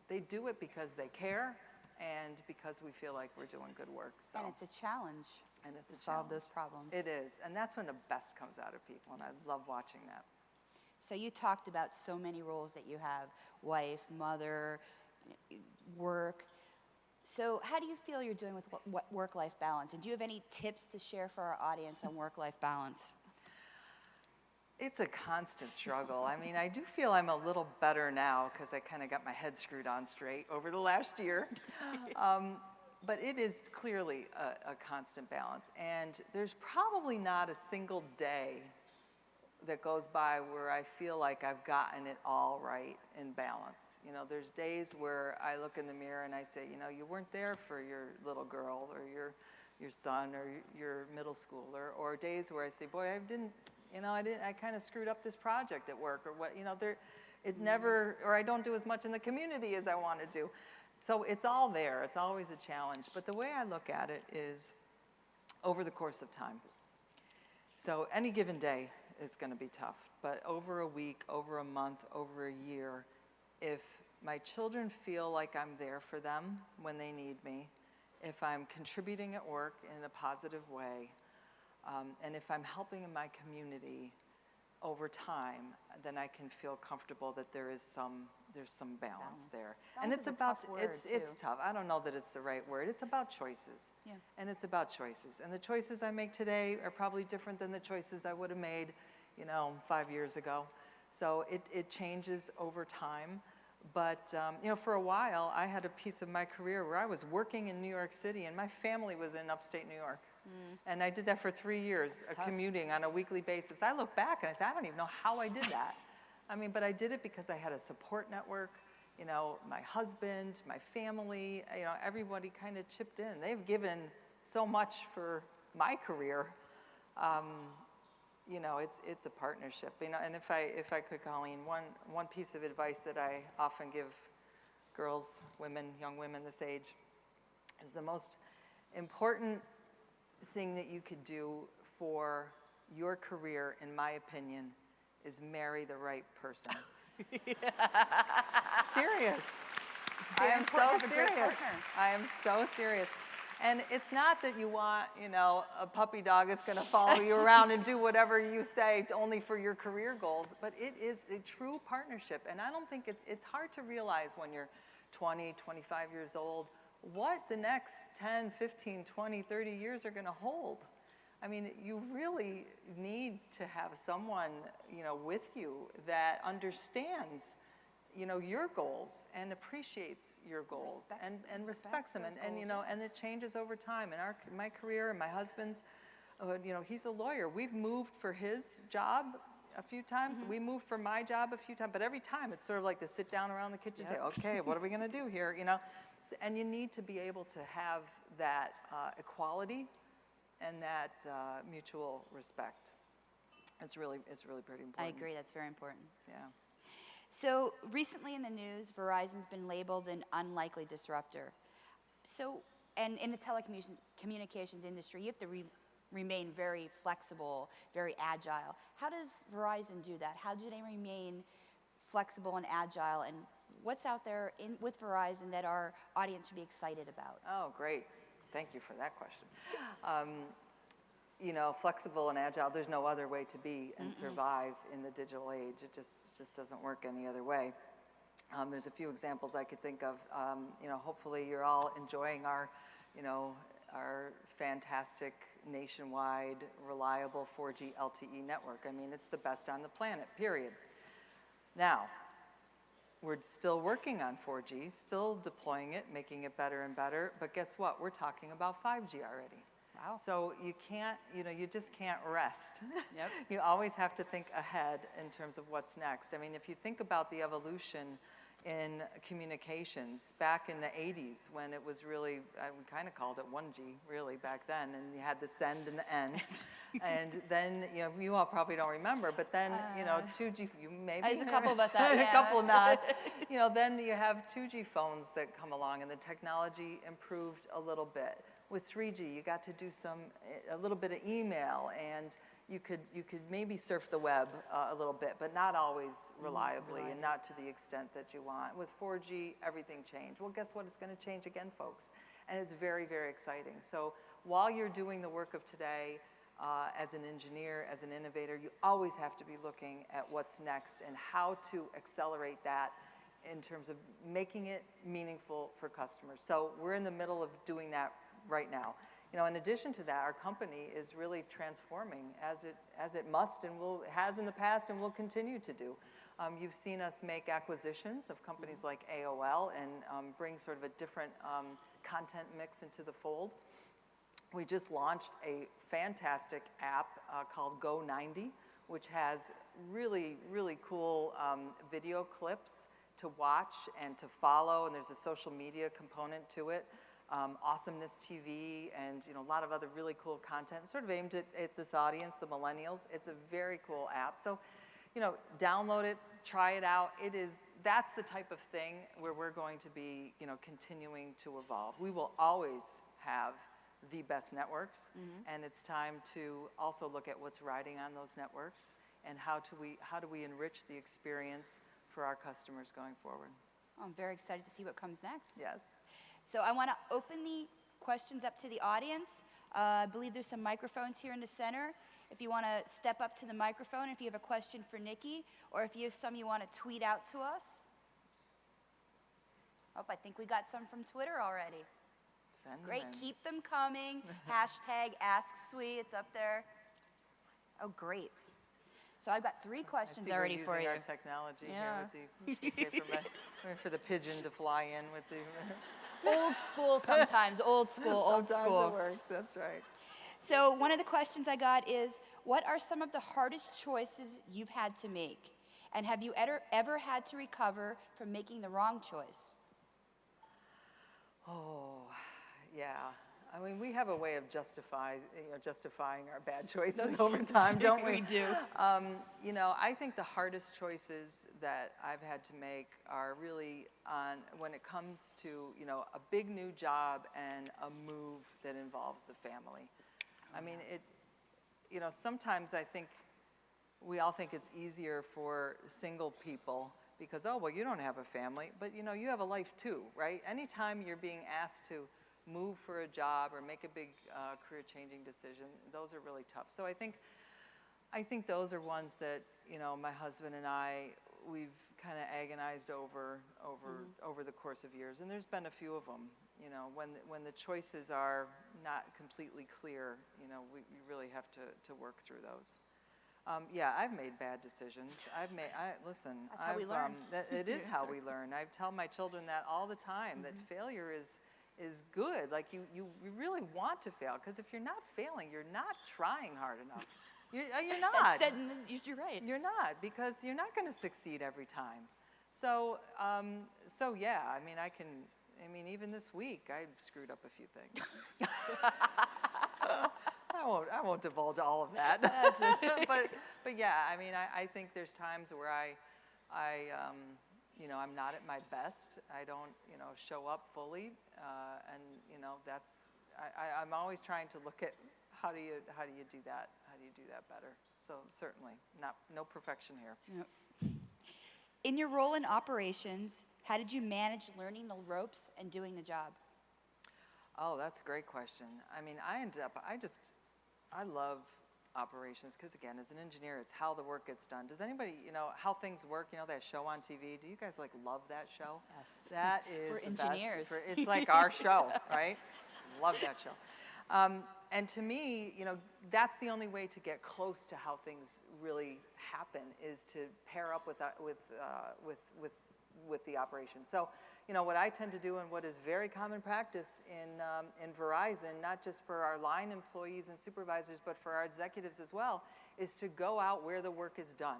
They do it because they care and because we feel like we're doing good work. So. And it's a challenge to solve those problems. It is, and that's when the best comes out of people, and I love watching that. So you talked about so many roles that you have: wife, mother, work. So how do you feel you're doing with work-life balance? And do you have any tips to share for our audience on work-life balance? It's a constant struggle. I do feel I'm a little better now because I kind of got my head screwed on straight over the last year. But it is clearly a constant balance. And there's probably not a single day that goes by where I feel like I've gotten it all right in balance. There's days where I look in the mirror and I say, you weren't there for your little girl or your son or your middle schooler, or days where I say, boy, I kind of screwed up this project at work, or what, or I don't do as much in the community as I want to do. So it's all there. It's always a challenge. But the way I look at it is over the course of time. So any given day is going to be tough. But over a week, over a month, over a year, if my children feel like I'm there for them when they need me, if I'm contributing at work in a positive way, and if I'm helping in my community over time, then I can feel comfortable that there's some balance there. And it's about, it's tough. I don't know that it's the right word. It's about choices. Yeah. And it's about choices. And the choices I make today are probably different than the choices I would have made, 5 years ago. So it changes over time. But, for a while, I had a piece of my career where I was working in New York City, and my family was in upstate New York. And I did that for 3 years, commuting on a weekly basis. I look back and I say, I don't even know how I did that. But I did it because I had a support network, my husband, my family, everybody kind of chipped in. They've given so much for my career. It's a partnership, and if I could, Colleen, one piece of advice that I often give girls, women, young women this age, is the most important thing that you could do for your career, in my opinion, is marry the right person. Serious. I am so serious. I am so serious. And it's not that you want, a puppy dog that's going to follow you around and do whatever you say only for your career goals, but it is a true partnership. And I don't think it's hard to realize when you're 20, 25 years old, what the next 10, 15, 20, 30 years are going to hold. You really need to have someone, with you that understands your goals and appreciates your goals and respects them, and it changes over time. In my career and my husband's, he's a lawyer. We've moved for his job a few times. We moved for my job a few times, but every time it's sort of like to sit down around the kitchen table. Okay, what are we going to do here? And you need to be able to have that equality and that mutual respect. It's really pretty important. I agree. That's very important. Yeah. So recently in the news, Verizon's been labeled an unlikely disruptor. So, and in the telecommunications industry, you have to remain very flexible, very agile. How does Verizon do that? How do they remain flexible and agile? And what's out there with Verizon that our audience should be excited about? Oh, great. Thank you for that question. Flexible and agile, there's no other way to be and survive in the digital age. It just doesn't work any other way. There's a few examples I could think of. Hopefully you're all enjoying our fantastic nationwide, reliable 4G LTE network. It's the best on the planet, period. Now, we're still working on 4G, still deploying it, making it better and better, but guess what? We're talking about 5G already. Wow. So you can't, you just can't rest. Yep. You always have to think ahead in terms of what's next. If you think about the evolution in communications back in the 80s when it was really, we kind of called it 1G really back then, and you had the send and the end. And then, you all probably don't remember, but then, 2G, you maybe. There's a couple of us out there. A couple not. Then you have 2G phones that come along and the technology improved a little bit. With 3G, you got to do a little bit of email, and you could maybe surf the web a little bit, but not always reliably and not to the extent that you want. With 4G, everything changed. Well, guess what? It's going to change again, folks. And it's very, very exciting. So while you're doing the work of today as an engineer, as an innovator, you always have to be looking at what's next and how to accelerate that in terms of making it meaningful for customers. So we're in the middle of doing that right now. In addition to that, our company is really transforming as it must and has in the past and will continue to do. You've seen us make acquisitions of companies like AOL and bring sort of a different content mix into the fold. We just launched a fantastic app called Go90, which has really, really cool video clips to watch and to follow, and there's a social media component to it. Awesomeness TV and a lot of other really cool content sort of aimed at this audience, the millennials. It's a very cool app. So, download it, try it out. That's the type of thing where we're going to be, continuing to evolve. We will always have the best networks, and it's time to also look at what's riding on those networks and how do we enrich the experience for our customers going forward. Oh, I'm very excited to see what comes next. Yes. So I want to open the questions up to the audience. I believe there's some microphones here in the center. If you want to step up to the microphone, if you have a question for Nicki, or if you have some you want to tweet out to us. Oh, I think we got some from Twitter already. Send them Great, in. keep them coming. Hashtag AskSWE, it's up there. Oh, great. So I've got 3 questions I see already we're for using you. our technology Yeah. here with the paper waiting for the pigeon to fly in with the. Old school sometimes, old school, old Sometimes school. it works. That's right. So one of the questions I got is, what are some of the hardest choices you've had to make? And have you ever had to recover from making the wrong choice? Oh, yeah. I mean, we have a way of justifying our bad choices over time, don't we? We do. You know, I think the hardest choices that I've had to make are really when it comes to, you know, a big new job and a move that involves the family. I mean, you know, sometimes I think we all think it's easier for single people because, oh, well, you don't have a family, but, you know, you have a life too, right? Anytime you're being asked to move for a job or make a big career-changing decision, those are really tough. So I think those are ones that, you know, my husband and we've kind of agonized over the course of years, and there's been a few of them. You know, when the choices are not completely clear, you know, we really have to work through those. Yeah, I've made bad decisions. Listen. That's how we learn. It is how we learn. I tell my children that all the time, that failure is good. Like you really want to fail, because if you're not failing, you're not trying hard enough. You're not. You're right. You're not, because you're not going to succeed every time. So yeah, I mean, even this week, I screwed up a few things. I won't divulge all of that. but yeah, I mean, I think there's times where you know, I'm not at my best. I don't, you know, show up fully, and you know, I'm always trying to look at how do you do that? How do you do that better? So certainly, no perfection here. Yep. In your role in operations, how did you manage learning the ropes and doing the job? Oh, that's a great question. I mean, I love operations because, again, as an engineer, it's how the work gets done. Does anybody, you know, how things work, you know, that show on TV? Do you guys, like, love that show? Yes. That is We're the engineers. best. It's like our show, right? Love that show. And to me, you know, that's the only way to get close to how things really happen, is to pair up with the operation. So, you know, what I tend to do, and what is very common practice in Verizon, not just for our line employees and supervisors, but for our executives as well, is to go out where the work is done.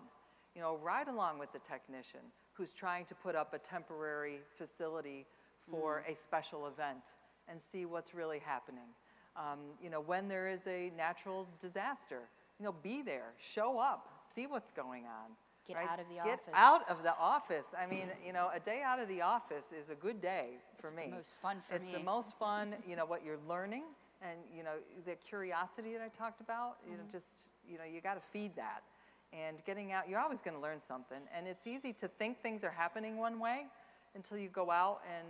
You know, ride along with the technician who's trying to put up a temporary facility for a special event and see what's really happening. You know, when there is a natural disaster, you know, be there, show up, see what's going on. Get right? out of the Get office. out of the office. I mean, you know, a day out of the office is a good day for me. It's the most fun for me. It's the most fun, you know, what you're learning, and, you know, the curiosity that I talked about, you know, just, you know, you got to feed that. And getting out, you're always going to learn something. And it's easy to think things are happening one way until you go out and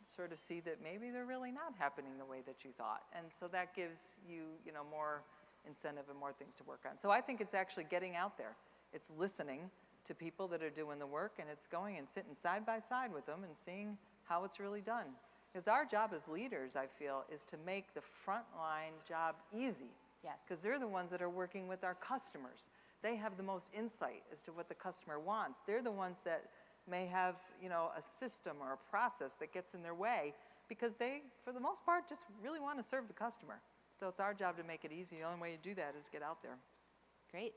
sort of see that maybe they're really not happening the way that you thought. And so that gives you, you know, more incentive and more things to work on. So I think it's actually getting out there. It's listening to people that are doing the work, and it's going and sitting side by side with them and seeing how it's really done. Because our job as leaders, I feel, is to make the frontline job easy. Yes. Because they're the ones that are working with our customers. They have the most insight as to what the customer wants. They're the ones that may have, you know, a system or a process that gets in their way, because they, for the most part, just really want to serve the customer. So it's our job to make it easy. The only way you do that is get out there. Great.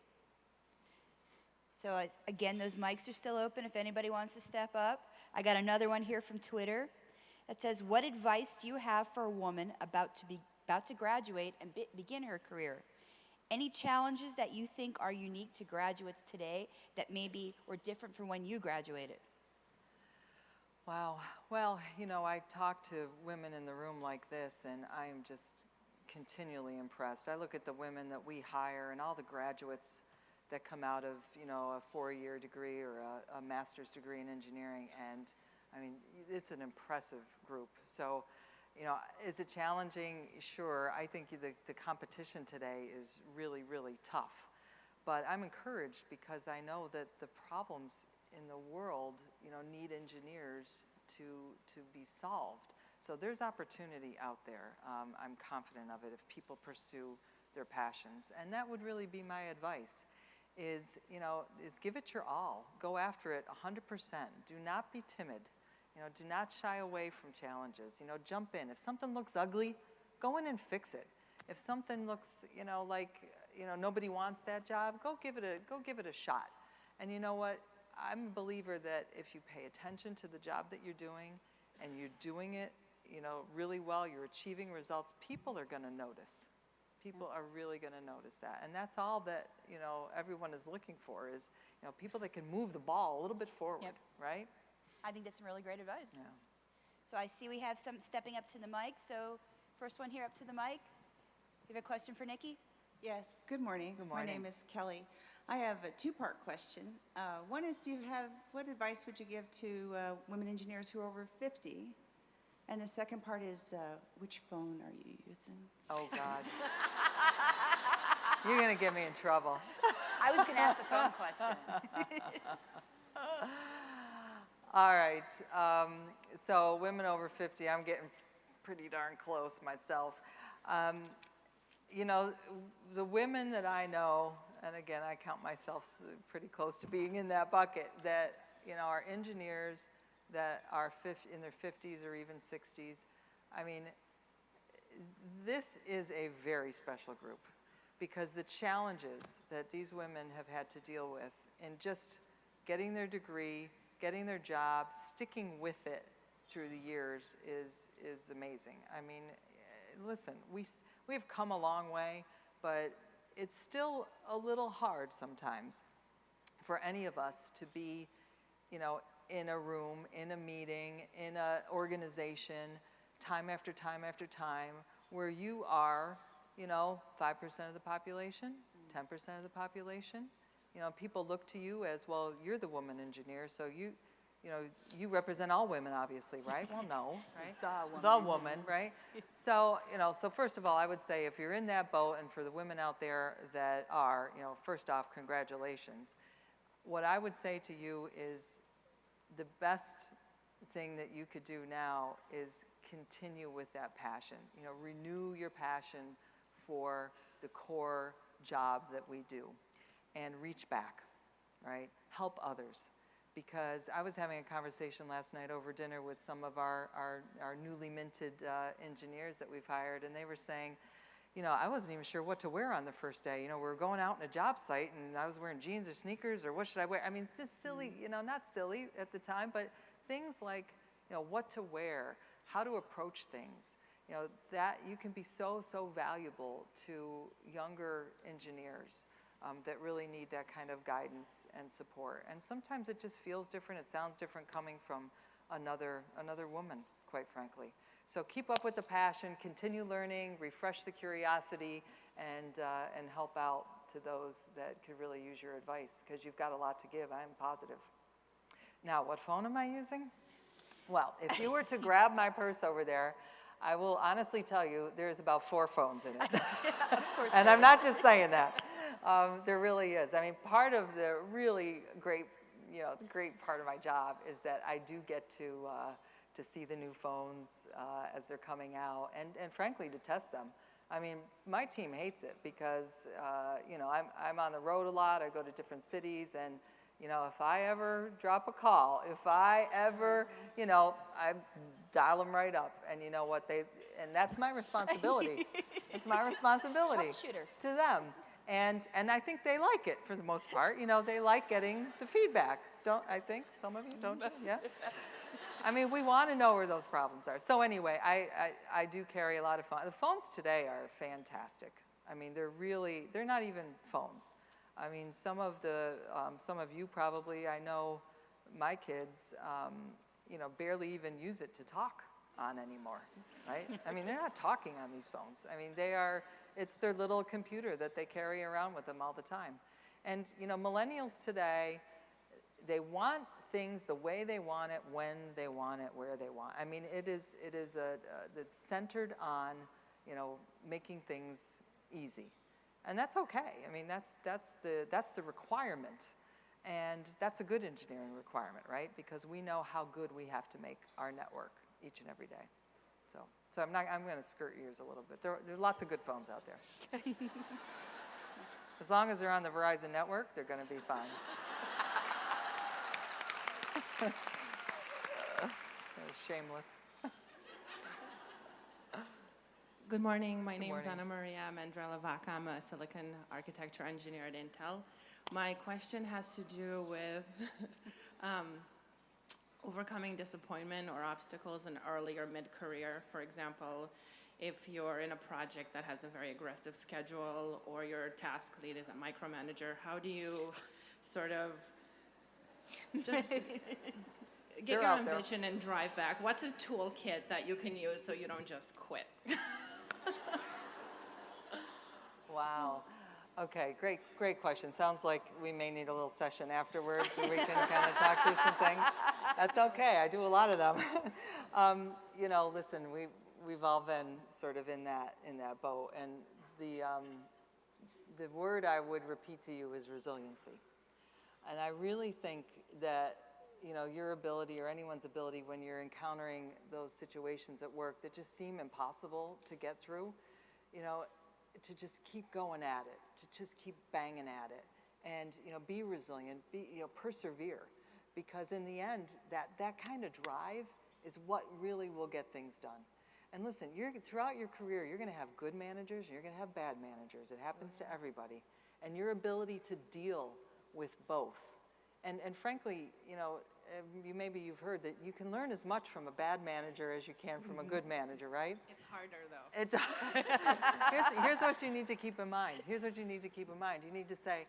So again, those mics are still open if anybody wants to step up. I got another one here from Twitter that says, what advice do you have for a woman about to graduate and begin her career? Any challenges that you think are unique to graduates today that maybe were different from when you graduated? Wow. Well, you know, I talk to women in the room like this, and I am just continually impressed. I look at the women that we hire and all the graduates that come out of, you know, a 4-year degree or a master's degree in engineering. And I mean, it's an impressive group. So, you know, is it challenging? Sure. I think the competition today is really, really tough. But I'm encouraged because I know that the problems in the world, you know, need engineers to be solved. So there's opportunity out there. I'm confident of it if people pursue their passions. And that would really be my advice is, you know, is give it your all. Go after it 100%. Do not be timid. You know, do not shy away from challenges. You know, jump in. If something looks ugly, go in and fix it. If something looks, you know, like, you know, nobody wants that job, go give it a shot. And you know what? I'm a believer that if you pay attention to the job that you're doing and you're doing it, you know, really well, you're achieving results, people are going to notice. People are really going to notice that. And that's all that, you know, everyone is looking for is, you know, people that can move the ball a little bit forward, right? I think that's some really great advice. Yeah. So I see we have some stepping up to the mic. So first one here up to the mic. You have a question for Nicki? Yes, good morning. Good morning. My name is Kelly. I have a two-part question. One is, what advice would you give to women engineers who are over 50? And the second part is, which phone are you using? Oh, God. You're going to get me in trouble. I was going to ask the phone question. All right. So women over 50, I'm getting pretty darn close myself. You know, the women that I know, and again, I count myself pretty close to being in that bucket, that, you know, are engineers that are in their 50s or even 60s. I mean, this is a very special group because the challenges that these women have had to deal with in just getting their degree, getting their job, sticking with it through the years is amazing. I mean, listen, we have come a long way, but it's still a little hard sometimes for any of us to be, you know, in a room, in a meeting, in an organization, time after time after time, where you are, you know, 5% of the population, 10% of the population. You know, people look to you as, well, you're the woman engineer, so you know, you represent all women, obviously, right? Well, no, right? The woman, right? So, you know, so first of all, I would say if you're in that boat, and for the women out there that are, you know, first off, congratulations. What I would say to you is the best thing that you could do now is continue with that passion. You know, renew your passion for the core job that we do and reach back, right? Help others. Because I was having a conversation last night over dinner with some of our newly minted engineers that we've hired, and they were saying, you know, I wasn't even sure what to wear on the first day. You know, we were going out in a job site, and I was wearing jeans or sneakers, or what should I wear? I mean, just silly, you know, not silly at the time, but things like, you know, what to wear, how to approach things. You know, that you can be so valuable to younger engineers. That really need that kind of guidance and support. And sometimes it just feels different, it sounds different coming from another woman, quite frankly. So keep up with the passion, continue learning, refresh the curiosity, and help out to those that could really use your advice, because you've got a lot to give, I'm positive. Now, what phone am I using? Well, if you were to grab my purse over there, I will honestly tell you there's about 4 phones in it. Yeah, of course. And I'm not just saying that. There really is. I mean, part of the really great, you know, the great part of my job is that I do get to see the new phones as they're coming out, and frankly, to test them. I mean, my team hates it because, you know, I'm on the road a lot. I go to different cities, and, you know, if I ever drop a call, if I ever, you know, I dial them right up, and you know what, and that's my responsibility. It's my responsibility to them. And I think they like it for the most part. You know, they like getting the feedback. I think some of you, don't you? Yeah. I mean, we want to know where those problems are. So anyway, I do carry a lot of phones. The phones today are fantastic. I mean, they're not even phones. I mean, some of you probably, I know my kids, you know, barely even use it to talk on anymore, right? I mean, they're not talking on these phones. I mean, it's their little computer that they carry around with them all the time. And you know, millennials today, they want things the way they want it, when they want it, where they want. I mean, it's centered on, you know, making things easy, and that's okay. I mean, that's the requirement, and that's a good engineering requirement, right? Because we know how good we have to make our network each and every day. So I'm going to skirt yours a little bit. There are lots of good phones out there. As long as they're on the Verizon network, they're going to be fine. That was shameless. Good morning. My name is morning. Ana Maria Mandrella Vaca. I'm a silicon architecture engineer at Intel. My question has to do with overcoming disappointment or obstacles in early or mid-career. For example, if you're in a project that has a very aggressive schedule or your task lead is a micromanager, how do you sort of just get your ambition and drive back? What's a toolkit that you can use so you don't just quit? Wow. Okay, great question. Sounds like we may need a little session afterwards so we can kind of talk through some things. That's okay. I do a lot of them. You know, listen, we've all been sort of in that boat, and the word I would repeat to you is resiliency. And I really think that, you know, your ability or anyone's ability when you're encountering those situations at work that just seem impossible to get through, you know, to just keep going at it, to just keep banging at it, and, you know, be resilient, persevere, because in the end, that kind of drive is what really will get things done. And listen, throughout your career, you're going to have good managers and you're going to have bad managers. It happens to everybody. And your ability to deal with both. And frankly, you know, maybe you've heard that you can learn as much from a bad manager as you can from a good manager, right? It's harder, though. Here's what you need to keep in mind. Here's what you need to keep in mind. You need to say,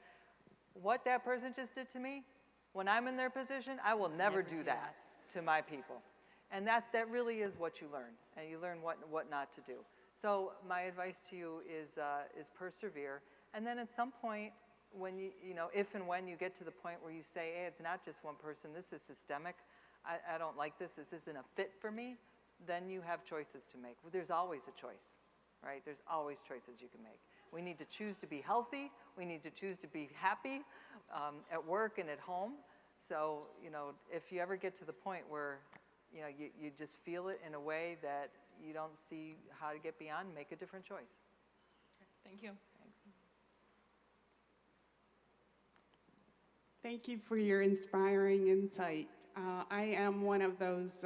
what that person just did to me, when I'm in their position, I will never do that to my people. And that really is what you learn. And you learn what not to do. So my advice to you is persevere. And then at some point, when you know, if and when you get to the point where you say, hey, it's not just one person, this is systemic, I don't like this isn't a fit for me, then you have choices to make. There's always a choice, right? There's always choices you can make. We need to choose to be healthy. We need to choose to be happy at work and at home. So, you know, if you ever get to the point where, you know, you just feel it in a way that you don't see how to get beyond, make a different choice. Thank you. Thanks. Thank you for your inspiring insight. I am one of those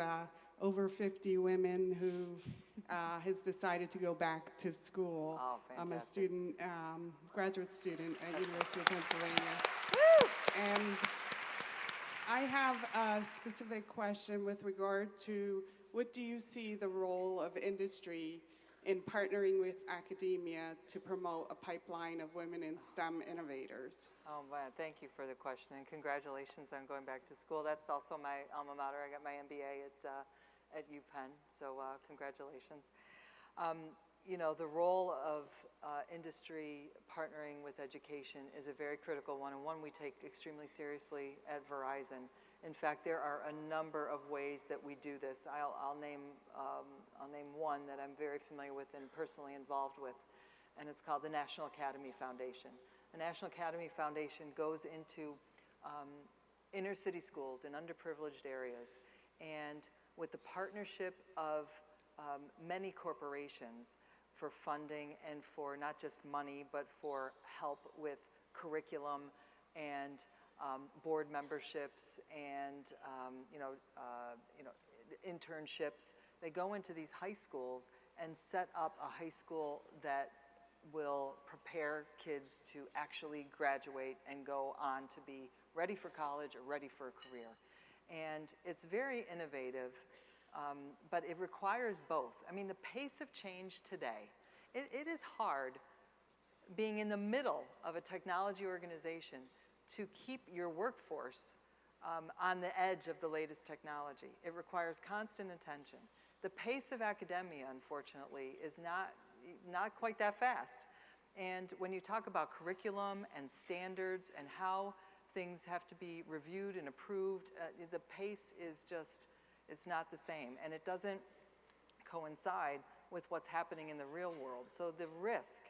over 50 women who has decided to go back to school. Oh, I'm a fantastic. student, graduate student at University of Pennsylvania. Woo! And I have a specific question with regard to what do you see the role of industry in partnering with academia to promote a pipeline of women in STEM innovators? Oh, man, thank you for the question, and congratulations on going back to school. That's also my alma mater. I got my MBA at UPenn, so congratulations. You know, the role of industry partnering with education is a very critical one, and one we take extremely seriously at Verizon. In fact, there are a number of ways that we do this. I'll name one that I'm very familiar with and personally involved with, and it's called the National Academy Foundation. The National Academy Foundation goes into inner city schools in underprivileged areas, and with the partnership of many corporations for funding and for not just money, but for help with curriculum and board memberships and internships. They go into these high schools and set up a high school that will prepare kids to actually graduate and go on to be ready for college or ready for a career. And it's very innovative, but it requires both. I mean, the pace of change today, it is hard being in the middle of a technology organization to keep your workforce on the edge of the latest technology. It requires constant attention. The pace of academia, unfortunately, is not quite that fast. And when you talk about curriculum and standards and how things have to be reviewed and approved, the pace is just, it's not the same. And it doesn't coincide with what's happening in the real world. So the risk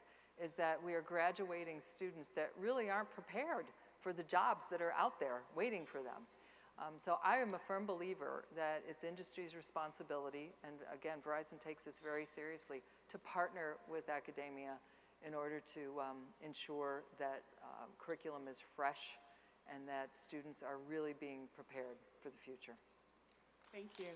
is that we are graduating students that really aren't prepared for the jobs that are out there waiting for them. So I am a firm believer that it's industry's responsibility, and again, Verizon takes this very seriously, to partner with academia in order to ensure that curriculum is fresh and that students are really being prepared for the future. Thank you.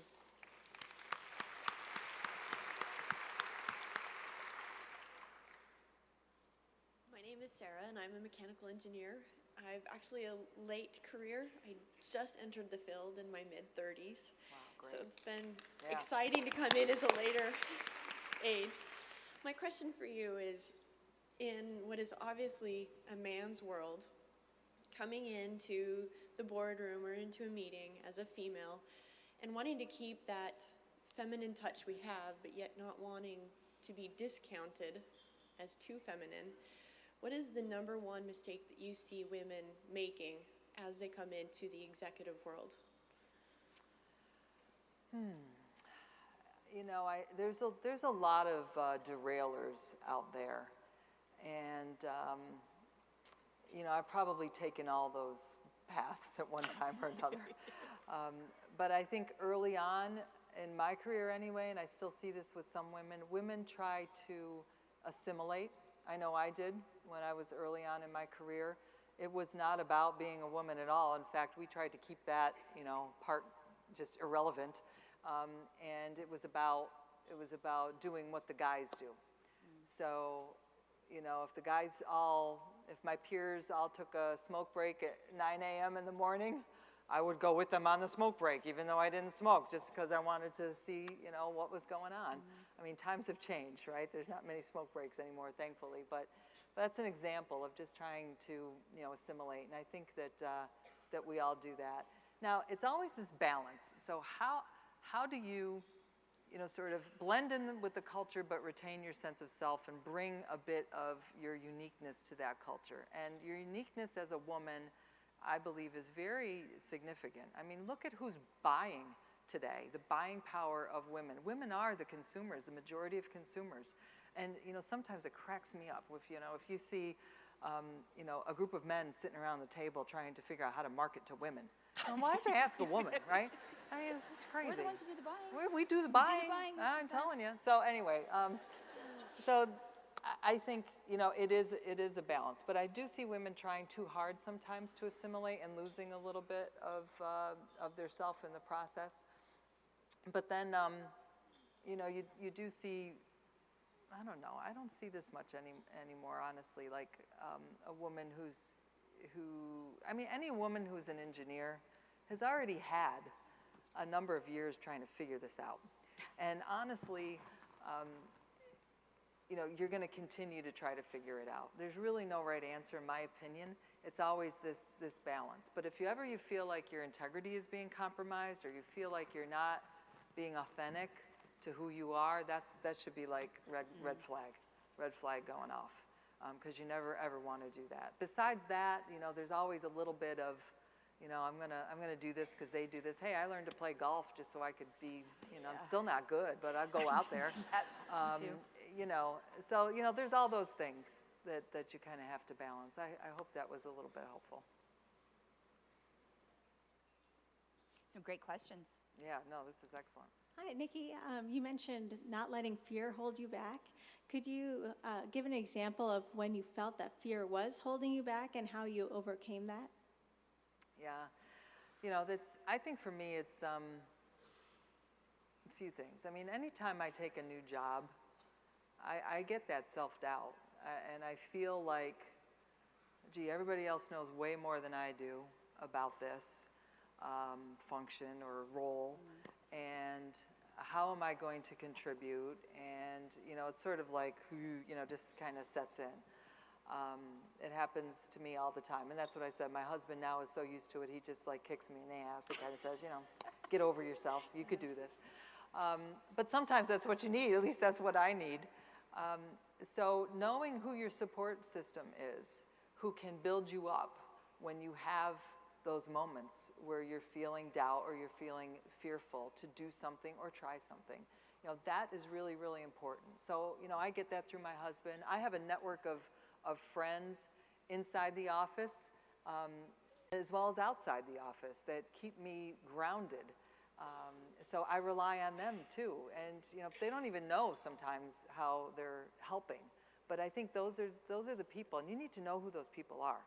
My name is Sarah, and I'm a mechanical engineer. I've actually a late career. I just entered the field in my mid-30s. Wow, great. So it's been Yeah. exciting to come in as a later age. My question for you is, in what is obviously a man's world, coming into the boardroom or into a meeting as a female and wanting to keep that feminine touch we have, but yet not wanting to be discounted as too feminine, what is the number one mistake that you see women making as they come into the executive world? You know, there's a lot of derailers out there, and you know, I've probably taken all those paths at one time or another. But I think early on in my career anyway, and I still see this with some women, women try to assimilate. I know I did when I was early on in my career. It was not about being a woman at all. In fact, we tried to keep that, you know, part just irrelevant. And it was about doing what the guys do. So, you know, if my peers all took a smoke break at 9 a.m. in the morning, I would go with them on the smoke break, even though I didn't smoke, just because I wanted to see, you know, what was going on. I mean, times have changed, right? There's not many smoke breaks anymore, thankfully, but that's an example of just trying to, you know, assimilate, and I think that that we all do that. Now, it's always this balance. So how do you, you know, sort of blend in with the culture but retain your sense of self and bring a bit of your uniqueness to that culture? And your uniqueness as a woman, I believe, is very significant. I mean, look at who's buying today, the buying power of women. Women are the consumers, the majority of consumers. And, you know, sometimes it cracks me up if, you know, if you see, you know, a group of men sitting around the table trying to figure out how to market to women. Well, why don't you ask a woman, right? I mean, it's just crazy. We're the ones who do the buying. We do the buying. I'm telling you. So anyway, so I think, you know, it is a balance. But I do see women trying too hard sometimes to assimilate and losing a little bit of their self in the process. But then, you know, you do see, I don't know, I don't see this much anymore, honestly, like a woman I mean, any woman who's an engineer has already had a number of years trying to figure this out. And honestly, you know, you're going to continue to try to figure it out. There's really no right answer, in my opinion. It's always this balance. But if you feel like your integrity is being compromised, or you feel like you're not being authentic to who you are, that should be like red flag going off, because you never ever want to do that. Besides that, you know, there's always a little bit of, you know, I'm gonna do this because they do this. Hey, I learned to play golf just so I could be, you know, I'm still not good, but I'll go out there. You know, so, you know, there's all those things that you kind of have to balance. I hope that was a little bit helpful. Some great questions. Yeah, no, this is excellent. Hi, Nicki. You mentioned not letting fear hold you back. Could you give an example of when you felt that fear was holding you back and how you overcame that? Yeah, you know, I think for me it's a few things. I mean, anytime I take a new job, I get that self-doubt, and I feel like, gee, everybody else knows way more than I do about this function or role, and how am I going to contribute? And, you know, it's sort of like, you know, just kind of sets in. It happens to me all the time, and that's what I said. My husband now is so used to it, he just like kicks me in the ass. He kind of says, you know, get over yourself, you could do this. But sometimes that's what you need, at least that's what I need. So knowing who your support system is, who can build you up when you have those moments where you're feeling doubt or you're feeling fearful to do something or try something. That is really, really important. So, I get that through my husband. I have a network of friends inside the office as well as outside the office that keep me grounded. So I rely on them too. And they don't even know sometimes how they're helping. But I think those are the people, and you need to know who those people are.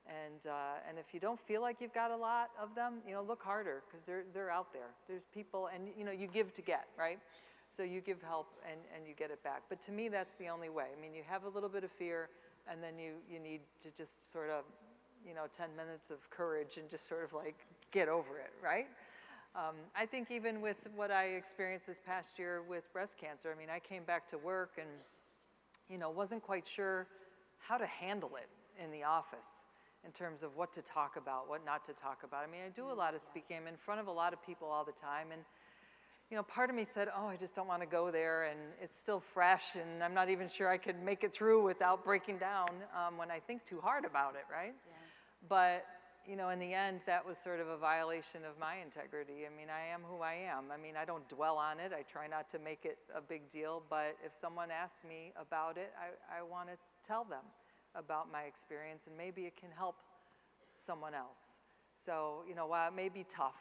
And if you don't feel like you've got a lot of them, look harder, because they're out there. There's people, and you give to get, right? So you give help and you get it back. But to me, that's the only way. I mean, you have a little bit of fear, and then you need to just sort of, 10 minutes of courage and just sort of like get over it, right? I think even with what I experienced this past year with breast cancer, I mean, I came back to work and, wasn't quite sure how to handle it in the office in terms of what to talk about, what not to talk about. I mean, I do a lot of speaking. I'm in front of a lot of people all the time, and part of me said, oh, I just don't want to go there, and it's still fresh, and I'm not even sure I could make it through without breaking down when I think too hard about it, right? Yeah. But, in the end, that was sort of a violation of my integrity. I mean, I am who I am. I mean, I don't dwell on it. I try not to make it a big deal, but if someone asks me about it, I want to tell them about my experience, and maybe it can help someone else. So, while it may be tough,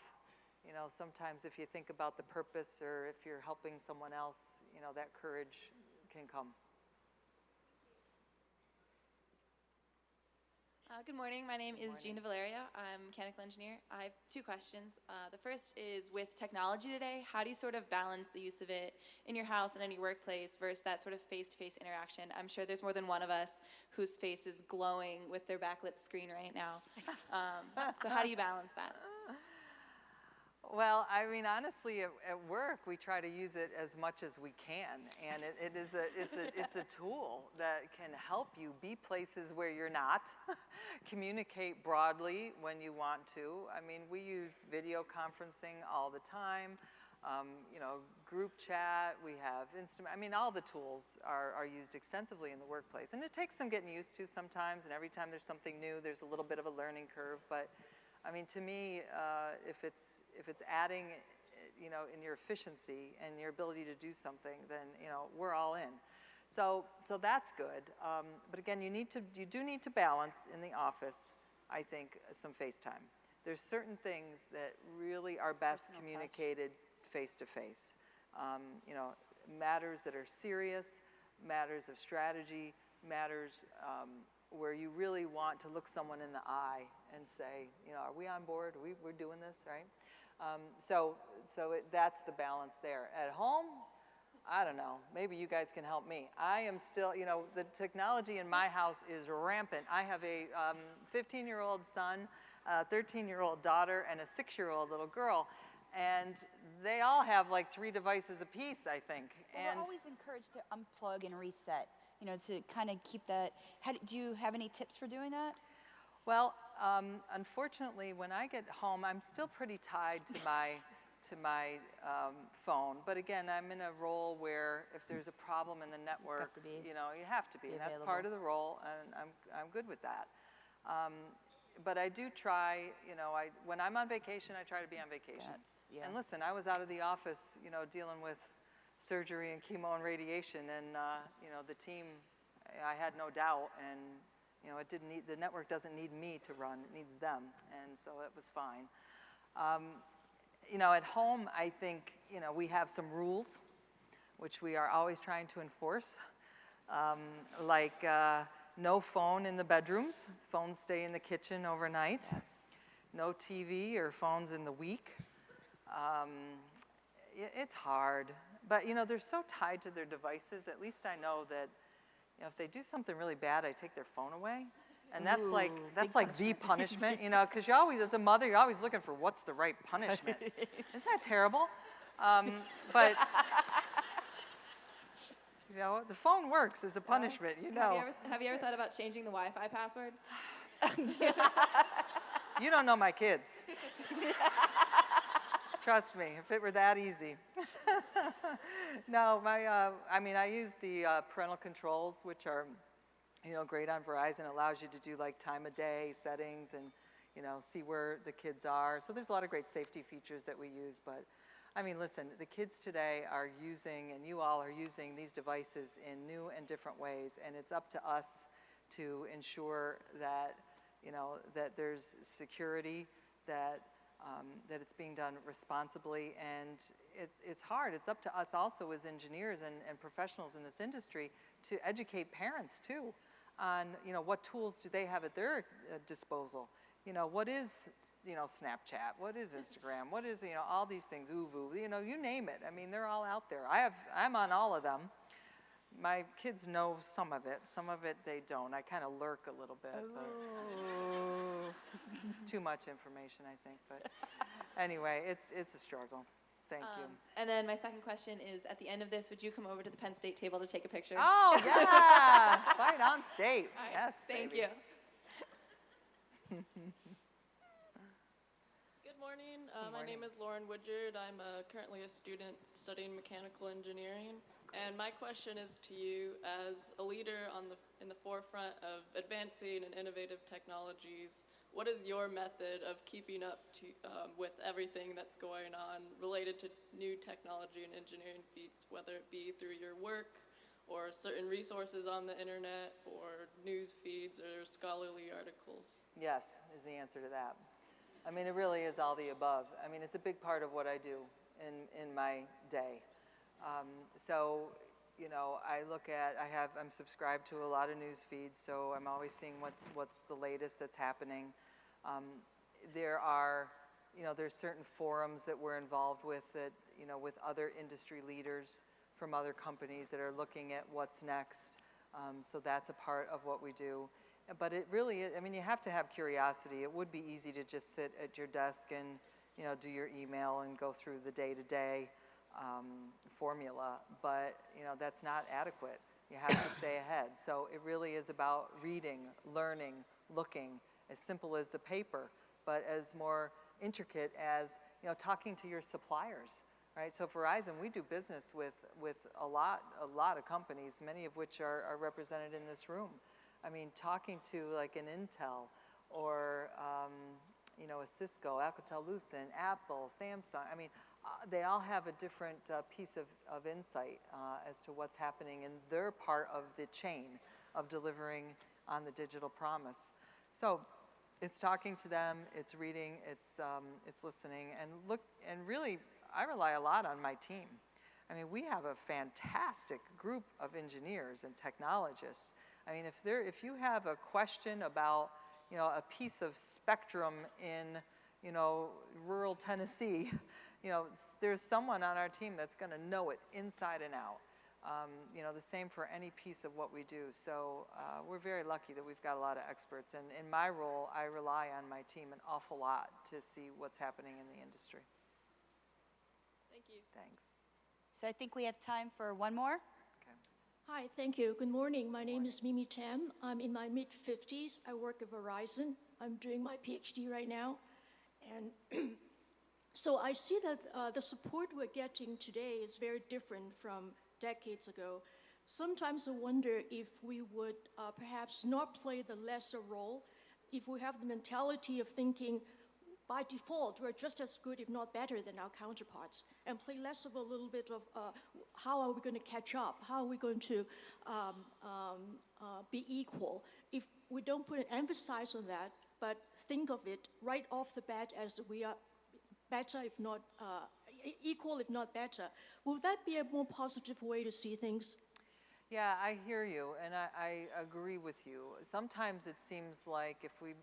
sometimes if you think about the purpose or if you're helping someone else, that courage can come. Good morning. My name is Gina Valeria. I'm a mechanical engineer. I have two questions. The first is, with technology today, how do you sort of balance the use of it in your house and in your workplace versus that sort of face-to-face interaction? I'm sure there's more than one of us whose face is glowing with their backlit screen right now. So how do you balance that? Well, I mean, honestly, at work, we try to use it as much as we can, and it's a tool that can help you be places where you're not, communicate broadly when you want to. I mean, we use video conferencing all the time, group chat, we have I mean, all the tools are used extensively in the workplace, and it takes some getting used to sometimes, and every time there's something new, there's a little bit of a learning curve, but I mean, to me, if it's adding, in your efficiency and your ability to do something, then we're all in. So that's good. But again, you do need to balance in the office, I think, some FaceTime. There's certain things that really are best communicated face to face. Matters that are serious, matters of strategy, matters where you really want to look someone in the eye and say, are we on board? We're doing this, right? That's the balance there. At home, I don't know. Maybe you guys can help me. I am still, the technology in my house is rampant. I have a 15-year-old son, a 13-year-old daughter, and a 6-year-old little girl. And they all have like 3 devices apiece, I think. Well, we're always encouraged to unplug and reset, to kind of keep that. Do you have any tips for doing that? Well, unfortunately, when I get home, I'm still pretty tied to my phone. But again, I'm in a role where if there's a problem in the network, you have to be. And that's part of the role, and I'm good with that. But I do try, when I'm on vacation, I try to be on vacation. And listen, I was out of the office, dealing with surgery and chemo and radiation, and the team, I had no doubt, and the network doesn't need me to run, it needs them, and so it was fine. At home, I think, we have some rules, which we are always trying to enforce, like no phone in the bedrooms. Phones stay in the kitchen overnight. Yes. No TV or phones in the week. It's hard, but they're so tied to their devices. At least I know that if they do something really bad, I take their phone away. And that's like the punishment, because you always, as a mother, you're always looking for what's the right punishment. Isn't that terrible? But the phone works as a punishment, Have you ever thought about changing the Wi-Fi password? You don't know my kids. Trust me, if it were that easy. No, I mean, I use the parental controls, which are, great on Verizon. It allows you to do like time of day settings and, see where the kids are. So there's a lot of great safety features that we use. But I mean, listen, the kids today are using, and you all are using these devices in new and different ways. And it's up to us to ensure that, that there's security, that it's being done responsibly, and it's hard. It's up to us also as engineers and professionals in this industry to educate parents too on, what tools do they have at their disposal. What is, Snapchat, what is Instagram, what is, all these things, Uvu, you name it. I mean, they're all out there. I'm on all of them. My kids know some of it they don't. I kind of lurk a little bit. But too much information, I think. But anyway, it's a struggle. Thank you. And then my second question is, at the end of this, would you come over to the Penn State table to take a picture? Oh, yeah. Fight on state. Right, yes, thank baby. you. Good morning. My name is Lauren Woodard. I'm currently a student studying mechanical engineering. And my question is to you, as a leader in the forefront of advancing and innovative technologies, what is your method of keeping up with everything that's going on related to new technology and engineering feats, whether it be through your work or certain resources on the internet or news feeds or scholarly articles? Yes, is the answer to that. I mean, it really is all the above. I mean, it's a big part of what I do in my day. So, I'm subscribed to a lot of news feeds, so I'm always seeing what's the latest that's happening. There's certain forums that we're involved with that, with other industry leaders from other companies that are looking at what's next. So that's a part of what we do. But it really is, I mean, you have to have curiosity. It would be easy to just sit at your desk and, do your email and go through the day-to-day formula, but that's not adequate. You have to stay ahead. So it really is about reading, learning, looking, as simple as the paper, but as more intricate as talking to your suppliers, right? So Verizon, we do business with a lot of companies, many of which are represented in this room. I mean, talking to like an Intel or a Cisco, Alcatel-Lucent, Apple, Samsung. I mean, they all have a different piece of insight as to what's happening in their part of the chain of delivering on the digital promise. So it's talking to them, it's reading, it's listening, and really, I rely a lot on my team. I mean, we have a fantastic group of engineers and technologists. I mean, if you have a question about a piece of spectrum in rural Tennessee, there's someone on our team that's going to know it inside and out. The same for any piece of what we do. So we're very lucky that we've got a lot of experts. And in my role, I rely on my team an awful lot to see what's happening in the industry. Thank you. Thanks. So I think we have time for one more. Okay. Hi, thank you. Good morning. My name is Mimi Tam. I'm in my mid-50s. I work at Verizon. I'm doing my PhD right now. And so I see that the support we're getting today is very different from decades ago. Sometimes I wonder if we would perhaps not play the lesser role, if we have the mentality of thinking by default we're just as good, if not better, than our counterparts, and play less of a little bit of how are we going to catch up, how are we going to be equal. If we don't put an emphasis on that, but think of it right off the bat as we are better, if not equal, if not better, will that be a more positive way to see things? Yeah, I hear you, and I agree with you. Sometimes it seems like if we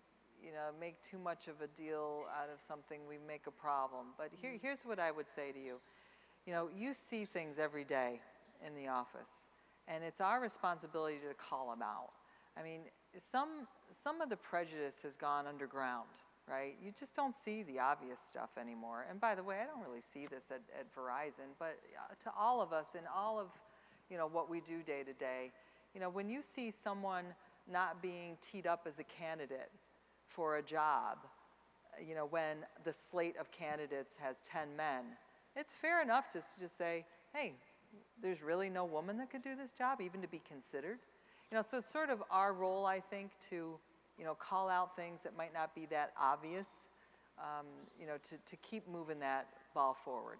make too much of a deal out of something, we make a problem. But here's what I would say to you. You see things every day in the office, and it's our responsibility to call them out. I mean, some of the prejudice has gone underground, right? You just don't see the obvious stuff anymore. And by the way, I don't really see this at Verizon, but to all of us in all of what we do day to day, when you see someone not being teed up as a candidate for a job, you know, when the slate of candidates has 10 men, it's fair enough to just say, hey, there's really no woman that could do this job, even to be considered. You know, so it's sort of our role, I think, to, you know, call out things that might not be that obvious, you know, to keep moving that ball forward.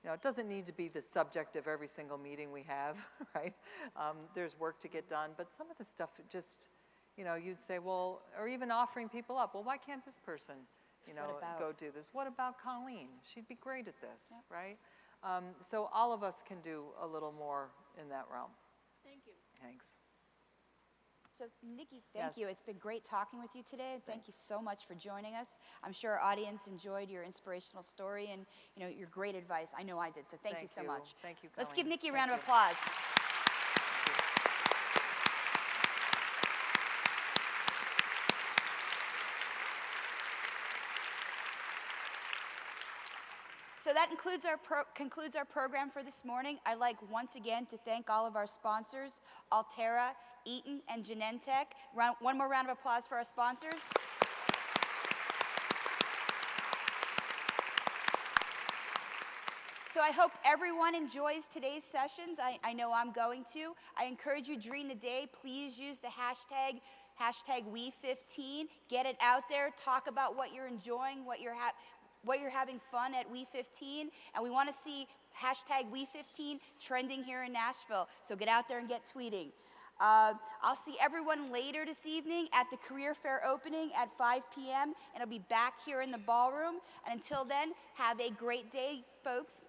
You know, it doesn't need to be the subject of every single meeting we have, right? There's work to get done, but some of the stuff just, you know, you'd say, well, or even offering people up, well, why can't this person, you know, go do this? What about Colleen? She'd be great at this, right? So all of us can do a little more in that realm. Thank you. Thanks. So Nicki, thank you. It's been great talking with you today. Thank you so much for joining us. I'm sure our audience enjoyed your inspirational story and, you know, your great advice. I know I did, so thank you so much. Thank you, Colleen. Let's give Nicki a round of applause. So that concludes our program for this morning. I'd like once again to thank all of our sponsors, Altera, Eaton, and Genentech. One more round of applause for our sponsors. So I hope everyone enjoys today's sessions. I know I'm going to. I encourage you during the day, please use the hashtag WE15. Get it out there. Talk about what you're enjoying, what you're having fun at WE15, and we want to see hashtag WE15 trending here in Nashville. So get out there and get tweeting. I'll see everyone later this evening at the Career Fair opening at 5 p.m. and I'll be back here in the ballroom. And until then, have a great day, folks.